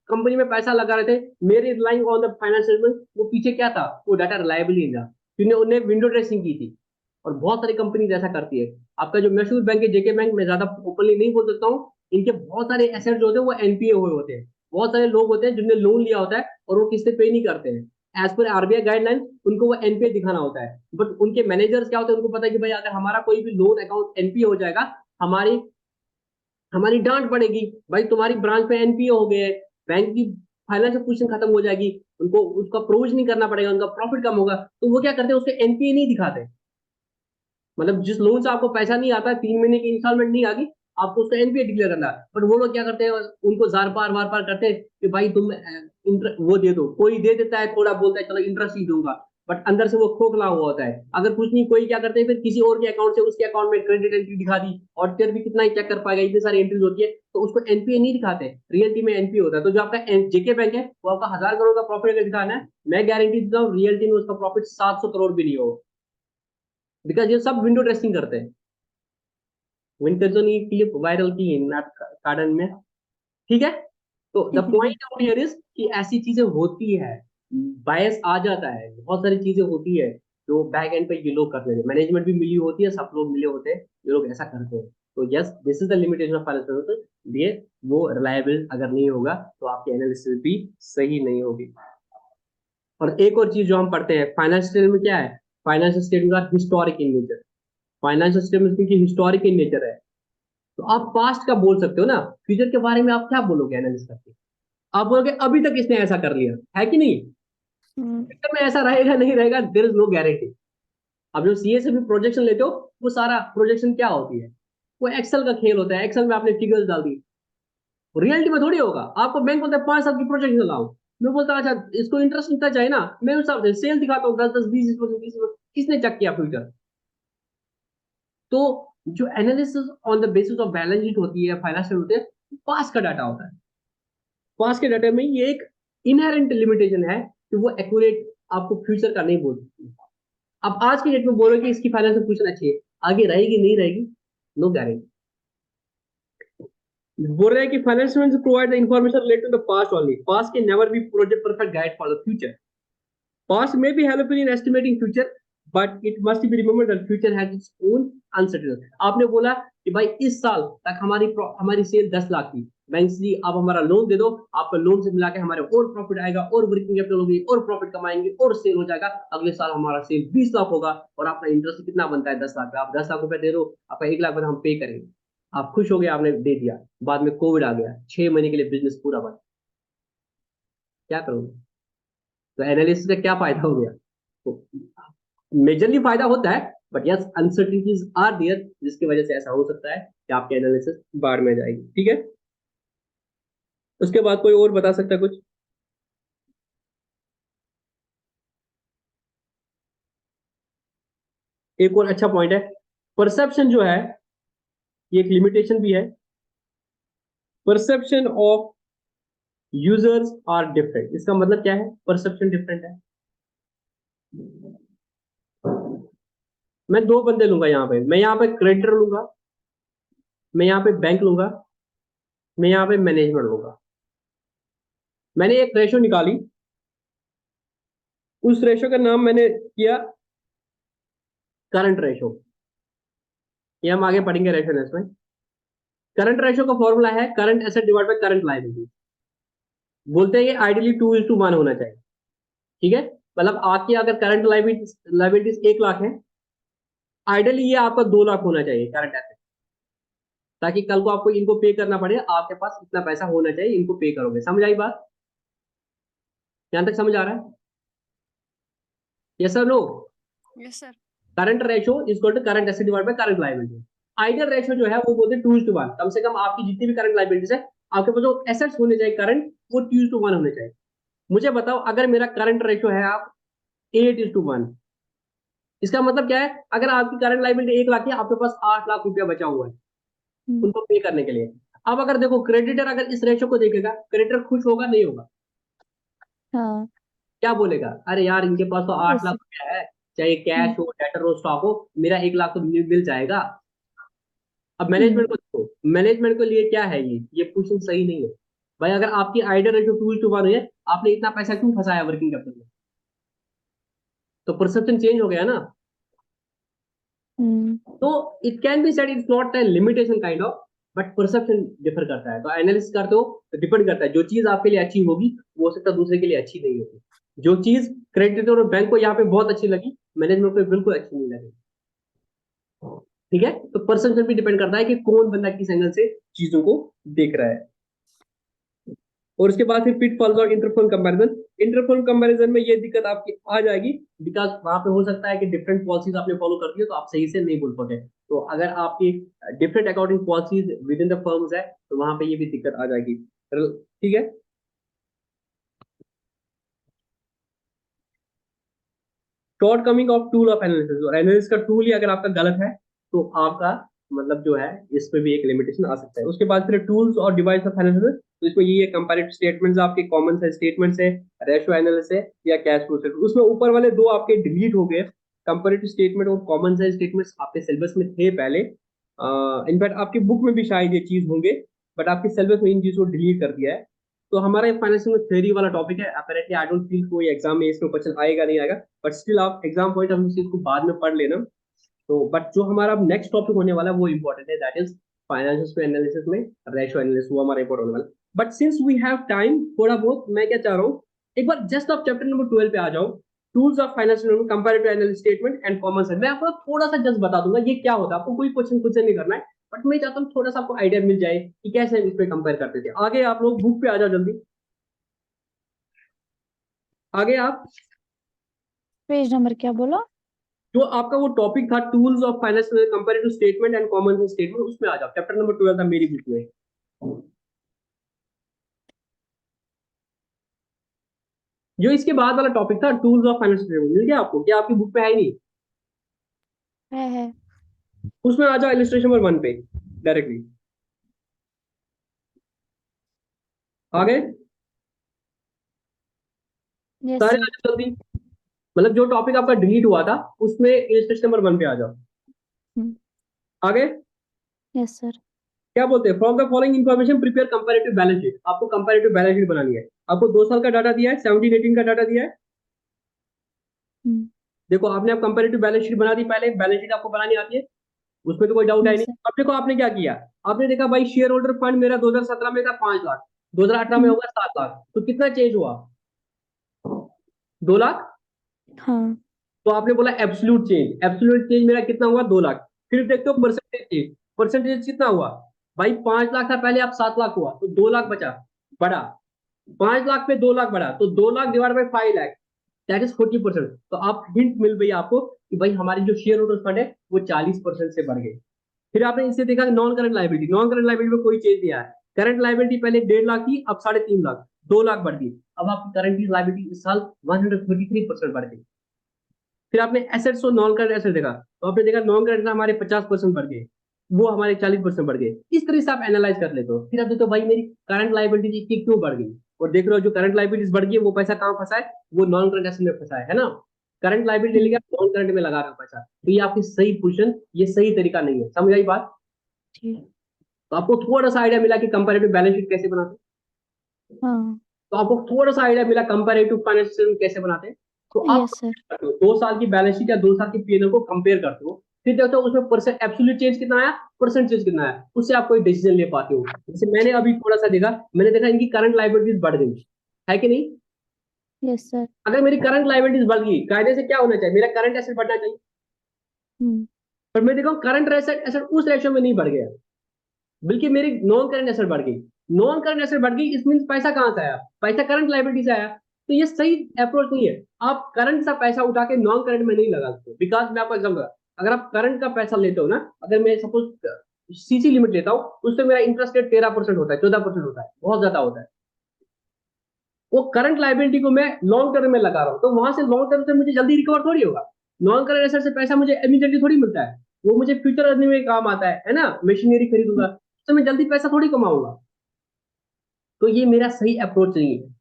कंपनी में पैसा लगा रहे थे, मेरी रिलाइंग ऑन द फाइनेंशियल, वो पीछे क्या था, वो डाटा रिलायबल ही था, क्योंकि उन्हें विंडो ड्रेसिंग की थी। और बहुत सारी कंपनी ऐसा करती है। आपका जो मशहूर बैंक है जेके बैंक, मैं ज्यादा ओपनली नहीं बोल सकता हूँ, इनके बहुत सारे एसेट जो होते हैं वो एनपीए हुए होते हैं। बहुत सारे लोग होते हैं जिनने लोन लिया होता है और वो किस्तें पे नहीं करते हैं, एज पर आरबीआई गाइडलाइन उनको वो एनपीए दिखाना होता है। बट उनके मैनेजर्स क्या होते हैं, उनको पता है कि भाई अगर हमारा कोई भी लोन अकाउंट एनपीए हो जाएगा, हमारी हमारी डांट पड़ेगी, भाई तुम्हारी ब्रांच पे एनपीए हो गए, बैंक की फाइनेंशियल पोजीशन खत्म हो जाएगी, उनको उसका प्रोविजन नहीं करना पड़ेगा, उनका प्रॉफिट कम होगा। तो वो क्या करते हैं, उसके एनपीए नहीं दिखाते। मतलब जिस लोन से आपको पैसा नहीं आता, 3 महीने की इंस्टॉलमेंट नहीं आ गई, आपको उसका एनपीए डिक्लेयर करना है। बट वो लोग क्या करते हैं, उनको जार पार वार पार करते हैं कि भाई तुम वो दे दो, कोई दे देता है थोड़ा, बोलता है चलो इंटरेस्ट ही दूंगा, बट अंदर से वो खोखला हुआ होता है। अगर कुछ नहीं, कोई क्या करते हैं फिर किसी और के अकाउंट से उसके अकाउंट में क्रेडिट एंट्री दिखा दी, ऑडिटर भी कितना ही चेक कर पाएगा, इतनी सारी एंट्रीज होती है, तो उसको एनपीए नहीं दिखाते, रियलिटी में एनपीए होता है। तो जो आपका जेके बैंक है वो आपका 1000 करोड़ का प्रॉफिट अगर दिखाना है, मैं गारंटी देता हूँ रियलिटी में उसका प्रॉफिट 700 करोड़ भी नहीं होगा, बिकॉज ये सब विंडो ड्रेसिंग करते हैं। विंटर जोन ये क्लिप वायरल की नाट गार्डन में, ठीक है। तो the point of here is कि ऐसी चीजें होती है, बायस आ जाता है, बहुत सारी चीजें होती है जो बैक एंड पे ये लोग कर रहे हैं, मैनेजमेंट भी मिली होती है, सब लोग मिले होते हैं, ये लोग ऐसा करते हैं। तो yes, this is the limitation of financial services, ये वो रिलायबल अगर नहीं होगा तो आपकी एनालिसिस भी सही नहीं होगी। और एक और चीज जो हम पढ़ते हैं फाइनेंशियल स्टेटमेंट में क्या है, financial statement are historic in nature, financial statement की हिस्टोरिक इन नेचर है। तो आप पास्ट का बोल सकते हो ना, फ्यूचर के बारे में आप क्या बोलोगे एनालिसिस करके, आप बोलोगे अभी तक इसने ऐसा कर लिया है कि नहीं, हम्म। फ्यूचर में ऐसा रहेगा नहीं रहेगा, देयर इज नो गारंटी। अब जो सीए से भी प्रोजेक्शन लेते हो, वो सारा प्रोजेक्शन क्या होती है, वो एक्सेल का खेल होता है, एक्सेल में आपने फिगर्स डाल दी, रियलिटी में थोड़ी होगा। आपको बैंक बोलता है 5 साल की प्रोजेक्शन लाओ, मैं बोलता अच्छा इसको इंटरेस्ट इतना चाहिए ना, मैं उस हिसाब से सेल दिखाता हूँ 10-10 20-20%, 20%, किसने चेक किया फ्यूचर। तो जो analysis on the basis of balance sheet होती है, फाइनेंशियल होते हैं, पास का डाटा होता है। पास के डाटा में ये एक इनहेरेंट लिमिटेशन है कि वो एक्यूरेट आपको फ्यूचर का नहीं बोल सकती। अब आज की डेट में बोलो कि इसकी फाइनेंशियल पोजीशन अच्छी है, आगे रहेगी नहीं रहेगी, नो गारंटी। बोल रहे हैं कि financial provide the information related to the past only, past can never be project perfect guide for the future, past may be helpful in estimating future, but it must be remembered that future has its own uncertainty। आपने बोला कि भाई इस साल तक हमारी सेल 10 लाख थी, बैंक जी आप हमारा लोन दे दो, आपका लोन से मिला के हमारे और प्रॉफिट आएगा, और वर्किंग कैपिटल होगी, और प्रॉफिट कमाएंगे, और सेल हो जाएगा, अगले साल हमारा सेल 20 लाख होगा, और आपका इंटरेस्ट कितना बनता है 10 लाख पे, आप 10 लाख रुपए दे दो, आपका 1 लाख रुपए हम पे करेंगे। आप खुश हो गए, आपने दे दिया, बाद में कोविड आ गया, 6 महीने के लिए बिजनेस पूरा बंद, क्या करोगे। तो एनालिसिस का क्या फायदा हो गया, तो मेजरली फायदा होता है, but yes uncertainties are there, जिसकी वजह से ऐसा हो सकता है कि आपकी एनालिसिस बाढ़ में जाएगी, ठीक है। उसके बाद कोई और बता सकता है कुछ। एक और अच्छा पॉइंट है, परसेप्शन जो है ये एक लिमिटेशन भी है, perception of users are different. इसका मतलब क्या है, परसेप्शन डिफरेंट है। मैं दो बंदे लूंगा यहाँ पे, मैं यहाँ पे क्रेडिटर लूंगा, मैं यहाँ पे बैंक लूंगा, मैं यहाँ पे मैनेजमेंट लूंगा। मैंने एक रेशो निकाली, उस रेशो का नाम मैंने किया करंट रेशो, ये हम आगे पढ़ेंगे रेशो में। करंट रेशो का फॉर्मूला है current asset divide by current liability. बोलते हैं कि आइडियली 2:1 होना चाहिए, ठीक है। मतलब आपकी अगर करंट लायबिलिटीज 1 लाख है, आइडियली ये आपका 2 लाख होना चाहिए करंट एसेट, ताकि कल को आपको इनको पे करना पड़े, आपके पास इतना पैसा होना चाहिए, इनको पे करोगे। समझ आई बात, यहां तक समझ आ रहा है, yes sir no. Yes sir. Current ratio is equal to current asset divide by current liability. Ideal ratio जो है वो बोलते हैं 2:1, कम से कम आपकी जितनी भी करंट लायबिलिटीज है, आपके पास जो एसेट्स होने चाहिए करंट, वो 2:1 होने चाहिए। मुझे बताओ अगर मेरा करंट रेशो है आप 8:1, इसका मतलब क्या है, अगर आपकी करंट लायबिलिटी 1 लाख है, आपके पास 8 लाख रुपया बचा हुआ है उनको पे करने के लिए। अब अगर देखो क्रेडिटर अगर इस रेशो को देखेगा, क्रेडिटर खुश होगा नहीं होगा, हाँ। क्या बोलेगा, अरे यार इनके पास तो 8 लाख Yes. रुपया है, चाहे कैश हो डेटर हो स्टॉक हो, मेरा 1 लाख तो मिल जाएगा। अब मैनेजमेंट को देखो, मैनेजमेंट के लिए क्या है, ये पोजीशन सही नहीं है। भाई अगर आपकी आइडियल रेशो 2:1 है, आपने इतना पैसा क्यों फंसाया वर्किंग कैपिटल में, तो परसेप्शन चेंज हो गया ना। तो it can be said it's not a limitation kind of, but perception differ करता है। तो एनालिसिस करते हो तो डिपेंड करता है, जो चीज आपके लिए अच्छी होगी वो हो सकता है दूसरे के लिए अच्छी नहीं होगी। जो चीज क्रेडिटर और बैंक को यहाँ पे बहुत अच्छी लगी, मैनेजमेंट को बिल्कुल अच्छी नहीं लगी, ठीक है। तो परसेप्शन भी डिपेंड करता है कि कौन बंदा किस एंगल से चीजों को देख रहा है। और उसके बाद फिर पिटफॉल्स और इंटरफर्म कंपैरिजन। इंटरफर्म कंपैरिजन में ये दिक्कत आपकी आ जाएगी, बिकॉज वहां पे हो सकता है कि डिफरेंट पॉलिसीज आपने फॉलो कर दी हो, तो आप सही से नहीं बोल पाते। तो अगर आपकी different accounting policies with in the firms है, तो वहां पे ये भी दिक्कत आ जाएगी। ठीक है। Short coming of tool of analysis, और एनालिसिस का टूल ही अगर आपका गलत है, तो आपका मतलब जो है इस पे भी एक लिमिटेशन आ सकता है। उसके बाद फिर टूल्स और डिवाइस ऑफ एनालिसिस, तो इसमें ये कंपैरेटिव स्टेटमेंट्स आपके कॉमन सेंस स्टेटमेंट्स है, रेशियो एनालिसिस है, या कैश फ्लो स्टेटमेंट। उसमें ऊपर वाले दो आपके डिलीट हो गए, कंपैरेटिव स्टेटमेंट और कॉमन सेंस स्टेटमेंट्स आपके सिलेबस में थे पहले। इनफैक्ट आपकी बुक में भी शायद ये चीज होंगे, बट आपके सिलेबस में इन चीजों को डिलीट कर दिया है। तो हमारा फाइनेंशियल थ्योरी वाला टॉपिक है, अपैरेंटली आई डोंट फील कोई एग्जाम में इसमें क्वेश्चन आएगा नहीं आएगा, बट स्टिल आप एग्जाम पॉइंट ऑफ व्यू से इसको बाद में पढ़ लेना। तो बट जो हमारा नेक्स्ट टॉपिक होने वाला है वो इंपॉर्टेंट है, दैट इज फाइनेंशियल एनालिसिस में रेशियो एनालिसिस, वो हमारा इंपॉर्टेंट होने वाला है। But since we have time, थोड़ा बहुत मैं क्या चाह रहा हूँ, एक बार जस्ट आप चैप्टर नंबर 12 पे आ जाओ, tools of financial comparative analysis statement and common sense. मैं आपको थोड़ा सा जस्ट बता दूंगा ये क्या होता है, आपको कोई क्वेश्चन खुद से नहीं करना है, बट मैं चाहता हूँ थोड़ा सा आपको आइडिया मिल जाए कि कैसे हम इस पे कंपेयर करते थे। आगे आप लोग बुक पे आ जाओ जल्दी, आगे आप। पेज नंबर क्या बोला? जो आपका वो टॉपिक था tools of finance comparative statement and common statement, उसमें आ जाओ, चैप्टर नंबर 12 था मेरी बुक में। जो इसके बाद वाला टॉपिक था टूल्स ऑफ फाइनेंस स्टेटमेंट, मिल गया आपको? क्या आपकी बुक में है ही नहीं? है। उसमें आ जाओ इलस्ट्रेशन नंबर 1 पे डायरेक्टली। आगे यस सारे सर। आ जाओ जल्दी, मतलब जो टॉपिक आपका डिलीट हुआ था उसमें इलस्ट्रेशन नंबर 1 पे आ जाओ। आगे यस सर। क्या बोलते हैं, from the following information prepare comparative balance sheet. आपको कंपैरेटिव बैलेंस शीट बनानी है। आपको 2 साल का डाटा दिया है, 17-18 का डाटा दिया है। देखो आपने अब कंपैरेटिव बैलेंस शीट बना दी, पहले बैलेंस शीट आपको बनानी आती है, उसमें तो कोई डाउट है यस नहीं। सर। अब देखो आपने क्या किया, आपने देखा भाई शेयर होल्डर फंड मेरा 2017 में था 5 लाख, 2018 में होगा 7 लाख, तो कितना चेंज हुआ? 2 लाख। हाँ। तो आपने बोला एब्सोल्यूट चेंज, एब्सोल्यूट चेंज मेरा कितना हुआ? 2 लाख। फिर देखते हो परसेंटेज चेंज, परसेंटेज कितना हुआ? भाई 5 लाख था पहले, अब 7 लाख हुआ, तो 2 लाख बचा, बढ़ा। 5 लाख पे 2 लाख बढ़ा, तो 2 lakh divide by 5 lakh, that is 40%। तो आप हिंट मिल गई आपको कि भाई हमारी जो शेयर होल्डर फंड है वो 40% से बढ़ गई। फिर आपने इससे देखा non current liability, non current liability में कोई चेंज नहीं आया। करंट लाइबिलिटी पहले 1.5 लाख थी, अब 3.5 लाख, 2 लाख बढ़ गई। अब आपकी करंट लाइबिलिटी इस साल 133% बढ़ गई। फिर आपने एसेट्स और नॉन करंट एसेट देखा, तो आपने देखा नॉन करंट हमारे 50% बढ़ गए, वो हमारे 40% बढ़ गए। इस तरह से आप एनालाइज कर लेते हो। फिर आप देखते हो भाई मेरी करंट लाइबिलिटी क्यों बढ़ गई, और देख रहे हो जो करंट लाइबिलिटीज बढ़ गई है वो पैसा कहाँ फंसा है? वो नॉन करंट एसेट में फंसा है ना। करंट लाइबिलिटी लेके नॉन करंट में लगा रहे हो पैसा, तो ये आपकी सही पोजीशन, ये सही तरीका नहीं है। समझ आई बात? ठीक। तो आपको थोड़ा सा आइडिया मिला कि कंपैरेटिव बैलेंस शीट कैसे बनाते हैं। हाँ। तो आपको थोड़ा सा आइडिया मिला कंपैरेटिव फाइनेंशियल कैसे बनाते हैं। तो आप यस सर। करते हो 2 साल की बैलेंस शीट या 2 साल की पीएनएल को कंपेयर करते हो, फिर देखते हो उसमें परसेंट एब्सोल्यूट चेंज कितना आया, परसेंट चेंज कितना आया, उससे आप कोई डिसीजन ले पाते हो। जैसे मैंने अभी थोड़ा सा देखा, मैंने देखा इनकी करंट लाइबिलिटीज बढ़ गई है कि नहीं। Yes sir. अगर मेरी करंट लाइबिलिटीज बढ़ गई, कायदे से क्या होना चाहिए, मेरा करंट एसेट बढ़ना चाहिए, पर मैं देखा करंट एसेट एसेट उस रेशियो में नहीं बढ़ गया, बल्कि मेरी नॉन करंट एसेट बढ़ गई। नॉन करंट एसेट बढ़ गई, इस मीन पैसा कहां से आया? पैसा करंट लाइबिलिटी से आया। तो ये सही अप्रोच नहीं है। आप करंट सा पैसा उठा के नॉन करंट में नहीं लगा सकते, बिकॉज मैं आपको एग्जाम्पल, अगर आप करंट का पैसा लेते हो ना, अगर मैं सपोज सीसी लिमिट लेता हूँ, उससे मेरा इंटरेस्ट रेट 13% होता है, 14% होता है, बहुत ज्यादा होता है। वो करंट लाइबिलिटी को मैं लॉन्ग टर्म में लगा रहा हूँ, तो वहां से लॉन्ग टर्म से मुझे जल्दी रिकवर थोड़ी होगा। नॉन करंट एसेट से पैसा मुझे इमीडिएटली थोड़ी मिलता है, वो मुझे फ्यूचर अर्निंग में काम आता है ना। मशीनरी खरीदूंगा तो मैं जल्दी पैसा थोड़ी कमाऊंगा। तो ये मेरा सही अप्रोच नहीं है।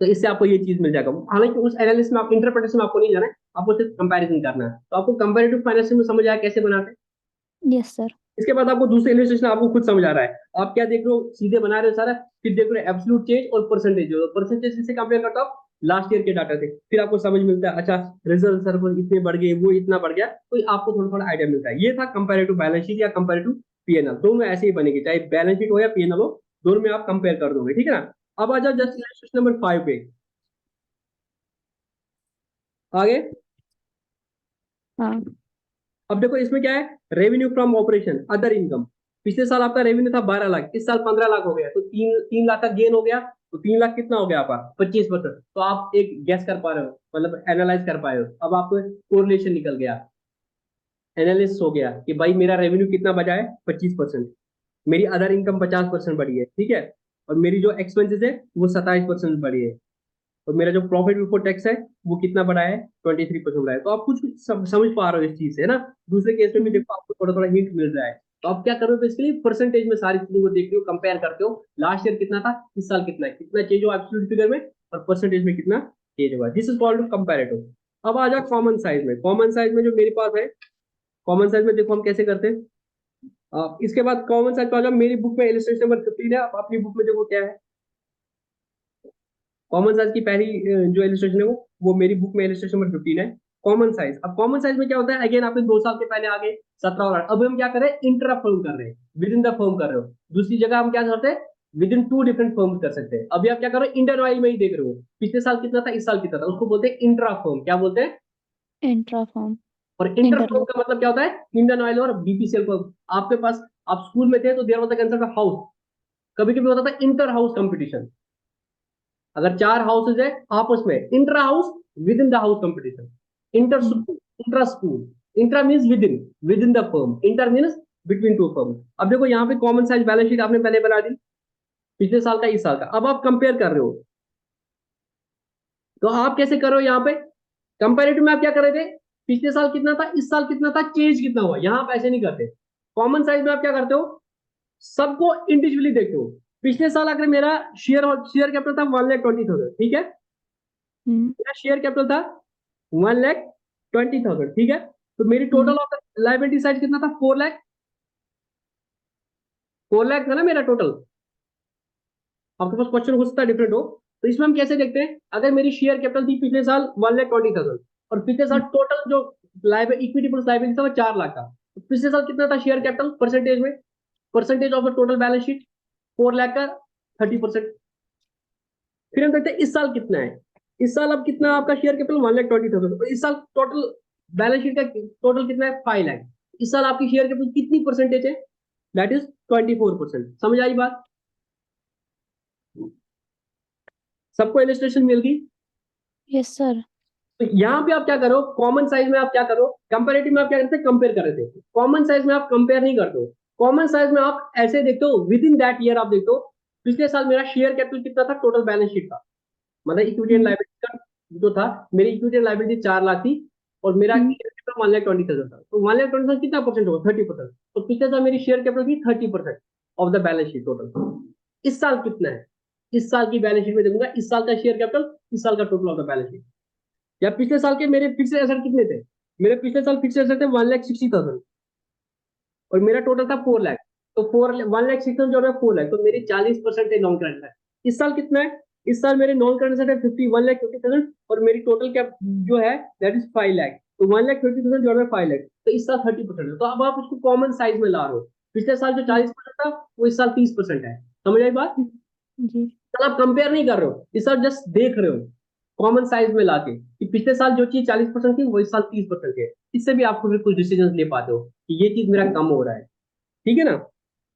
तो इससे आपको ये चीज मिल जाएगा। हालांकि उस एनालिसिस में आप इंटरप्रिटेशन में आपको नहीं जाना है, आपको सिर्फ कंपैरिजन करना है। तो आपको कंपैरेटिव फाइनेंस में समझ आया कैसे बनाते हैं। Yes sir. इसके बाद आपको दूसरे इलस्ट्रेशन आपको खुद समझ आ रहा है, आप क्या देख रहे हो, सीधे बना रहे हो सारा, फिर देख रहे हो एब्सोल्यूट चेंज और परसेंटेज, परसेंटेज किससे कंपेयर करता हूँ? लास्ट ईयर के डाटा से। फिर आपको समझ मिलता है अच्छा रिजल्ट सर इतने बढ़ गए, वो इतना बढ़ गया, तो आपको थोड़ा थोड़ा आइडिया मिलता है। ये था कंपैरेटिव बैलेंस शीट या कंपैरेटिव पीएनएल, दोनों ऐसे ही बनेगी, चाहे बैलेंस शीट हो या पीएनएल हो, दोनों में आप कंपेयर कर दोगे। ठीक है ना। अब आ जाओ जस्ट इलस्ट्रेशन नंबर 5 पे। आगे हाँ। अब देखो इसमें क्या है, revenue from operation other income. पिछले साल आपका रेवेन्यू था 12 लाख, इस साल 15 लाख हो गया, तो 3 लाख का गेन हो गया। तो 3 लाख कितना हो गया आपका 25%। तो आप एक गैस कर पा रहे हो, मतलब एनालाइज कर पाए हो। अब आपको कोरिलेशन निकल गया, एनालिसिस हो गया कि भाई मेरा रेवेन्यू कितना बचा है 25%, मेरी अदर इनकम 50% बढ़ी है, ठीक है, और मेरी जो एक्सपेंसेस है वो 27% बढ़ी है, और मेरा जो प्रॉफिट बिफोर टैक्स है वो कितना बढ़ा है 23% बढ़ा है। तो आप कुछ कुछ समझ पा रहे हो इस चीज से, है ना। दूसरे केस में भी देखो आपको थोड़ा थोड़ा हिंट मिल रहा है। तो आप क्या करो बेसिकली परसेंटेज में सारी चीजों को देख रहे हो, कंपेयर करते हो, लास्ट ईयर कितना था, इस साल कितना है, कितना चेंज हुआ एब्सोल्यूट फिगर में, और परसेंटेज में कितना चेंज हुआ। This is called comparative. अब आ जाओ कॉमन साइज में। कॉमन साइज में जो मेरे पास है, कॉमन साइज में देखो हम कैसे करते हैं। इसके बाद कॉमन साइज पे आ जाओ। मेरी बुक में इलस्ट्रेशन नंबर 15 है, आप अपनी बुक में देखो क्या है। कॉमन साइज की पहली जो इलस्ट्रेशन है वो मेरी बुक में इलस्ट्रेशन नंबर 15 है। कॉमन साइज, अब कॉमन साइज में क्या होता है, अगेन आपने 2 साल के पहले आगे 17 और 18, अब हम क्या कर रहे हैं, इंट्रा फर्म कर रहे हैं, विद इन द फर्म कर रहे हो। दूसरी जगह हम क्या करते हैं, विद इन 2 डिफरेंट फर्म कर सकते हैं। अभी आप क्या करो, इंडियन ऑयल में ही देख रहे हो, पिछले साल कितना था, इस साल कितना था, उसको बोलते हैं इंट्रा फर्म। क्या बोलते हैं, इंट्रा फॉर्म, और इंटर फर्म इंटरलूप। का मतलब क्या होता है, इंडियन ऑयल और बीपीसीएल फर्म। आपके पास, आप स्कूल में थे तो there was the concept of house, कभी कभी होता था इंटर हाउस कंपटीशन। अगर 4 हाउसेज है आपस में, inter house, with in the house competition, inter school, intra school. Intra means with in the firm, inter means between 2 firm. अब देखो यहाँ पे कॉमन साइज बैलेंस शीट आपने पहले बना दी, पिछले साल का इस साल का। अब आप कंपेयर कर रहे हो, तो आप कैसे करो यहाँ पे, कंपेरेटिव में आप क्या कर रहे थे, पिछले साल कितना था, इस साल कितना था, चेंज कितना हुआ। यहाँ आप ऐसे नहीं करते। कॉमन साइज में आप क्या करते हो, सबको इंडिविजुअली देखते हो। पिछले साल अगर मेरा शेयर कैपिटल था 1,20,000, ठीक है, मेरा शेयर कैपिटल था 1,20,000, ठीक है, तो मेरी टोटल ऑफ लाइबिलिटी साइड कितना था, 4 लाख, 4 लाख था ना मेरा टोटल। आपके पास क्वेश्चन हो सकता है डिफरेंट हो, तो इसमें हम कैसे देखते हैं, अगर मेरी शेयर कैपिटल थी पिछले साल 1,20,000, और पिछले साल टोटल जो इक्विटी प्लस लाइबिलिटी था वो 4 लाख था, तो पिछले साल कितना था शेयर कैपिटल परसेंटेज में, percentage of the total balance sheet 4 lakh का 30%। फिर हम देखते हैं इस साल कितना है, इस साल अब कितना आपका शेयर कैपिटल 1,20,000, और इस साल टोटल बैलेंस शीट का टोटल कितना है 5 लाख। इस साल आपकी शेयर कैपिटल कितनी परसेंटेज है, दैट इज 24%। समझ आई बात, सबको इलस्ट्रेशन मिल गई। Yes sir. तो यहाँ पे आप क्या करो, कॉमन साइज में आप क्या करो, कंपेरेटिव में आप क्या करते हैं, कंपेयर कर रहे थे। कॉमन साइज में आप कंपेयर नहीं करते हो, कॉमन साइज में आप ऐसे देखते हो, विद इन दैट ईयर आप देखते हो, पिछले साल मेरा शेयर कैपिटल कितना था टोटल बैलेंस शीट का, मतलब इक्विटी एंड लाइबिलिटी का जो था, मेरी इक्विटी एंड लाइबिलिटी 4 लाख थी, और मेरा शेयर कैपिटल 1,20,000 था, तो 1,20,000 कितना परसेंट होगा 30%। तो पिछले साल मेरी शेयर कैपिटल थी 30% of the balance sheet total. इस साल कितना है, इस साल की बैलेंस शीट में देखूंगा, इस साल का शेयर कैपिटल, इस साल का total of the balance sheet. या पिछले साल के मेरे फिक्स एसेट कितने थे, मेरे पिछले साल फिक्स एसेट थे 1,60,000, और मेरा टोटल था 4 लाख, तो 1,60,000 जो है 4 लाख, तो मेरी 40% है नॉन करंट है। इस साल कितना है, इस साल मेरे नॉन करंट एसेट है 1,50,000, और मेरी टोटल क्या जो है दैट इज 5 लाख, तो 1,50,000 जो है 5 लाख, तो इस साल 30% है। तो अब आप उसको कॉमन साइज में ला रहे हो, पिछले साल जो 40% था वो इस साल 30% है। समझ आई बात, जी। कल आप कंपेयर नहीं कर रहे हो, इस साल जस्ट देख रहे हो कॉमन साइज में लाके, कि पिछले साल जो चीज 40% थी वो इस साल 30% है। इससे भी आपको फिर कुछ डिसीजन ले पाते हो कि ये चीज मेरा कम हो रहा है, ठीक है ना।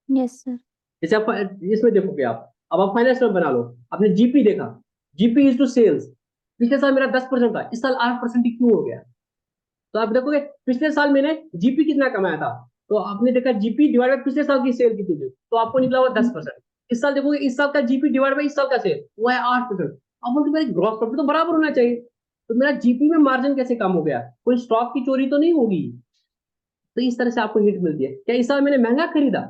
Yes sir. जैसे आप इसमें देखोगे आप, अब आप फाइनेंस में बना लो, आपने जीपी देखा, जीपी इज टू सेल्स, पिछले साल मेरा 10% था, इस साल 8% ही क्यों हो गया। तो आप देखोगे पिछले साल मैंने जीपी कितना कमाया था, तो आपने देखा जीपी डिवाइड बाय पिछले साल की सेल कितनी थी, तो आपको निकला हुआ 10%। इस साल देखोगे, इस साल का जीपी डिवाइड बाय इस साल का सेल वो है 8%। अब बोलते मेरे ग्रॉस प्रॉफिट तो बराबर होना चाहिए, तो मेरा जीपी में मार्जिन कैसे कम हो गया, कोई स्टॉक की चोरी तो नहीं होगी। तो इस तरह से आपको हिंट मिलती है, क्या इस साल मैंने महंगा खरीदा,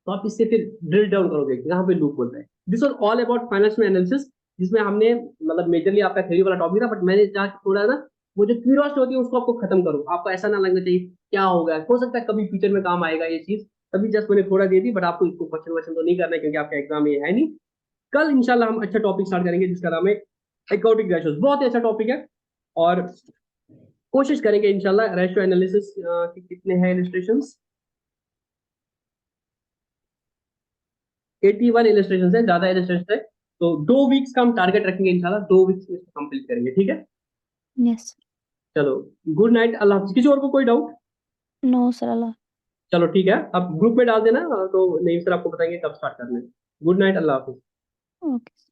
तो आप इससे फिर ड्रिल डाउन करोगे यहाँ पे लूप बोलते हैं। This was all about financial analysis, जिसमें हमने मतलब मेजरली आपका थ्योरी वाला टॉपिक था, बट मैंने जहाँ थोड़ा ना वो जो क्यूरियोसिटी होती है उसको आपको खत्म करो, आपको ऐसा ना लगना चाहिए क्या होगा, हो सकता है कभी फ्यूचर में काम आएगा ये चीज, तभी जस्ट मैंने थोड़ा दे दी, बट आपको इसको क्वेश्चन वक्शन तो नहीं करना है क्योंकि आपका एग्जाम ये है नहीं। कल इंशाल्लाह हम अच्छा टॉपिक स्टार्ट करेंगे जिसका नाम है अकाउंटिंग रेशियोज, बहुत ही अच्छा टॉपिक है, और कोशिश करेंगे इंशाल्लाह रेशियो एनालिसिस के कितने हैं इलस्ट्रेशंस, 81 इलस्ट्रेशन है, ज्यादा इलस्ट्रेशन है, तो 2 वीक्स का हम टारगेट रखेंगे इंशाल्लाह, 2 वीक्स में इसको कंप्लीट करेंगे, ठीक है। यस। चलो, गुड नाइट, अल्लाह हाफिज। किसी और को कोई डाउट, नो सर, अल्लाह। चलो ठीक है, आप ग्रुप में डाल देना, तो नहीं सर आपको बताएंगे कब स्टार्ट करना है। गुड नाइट, अल्लाह हाफिज। ओके।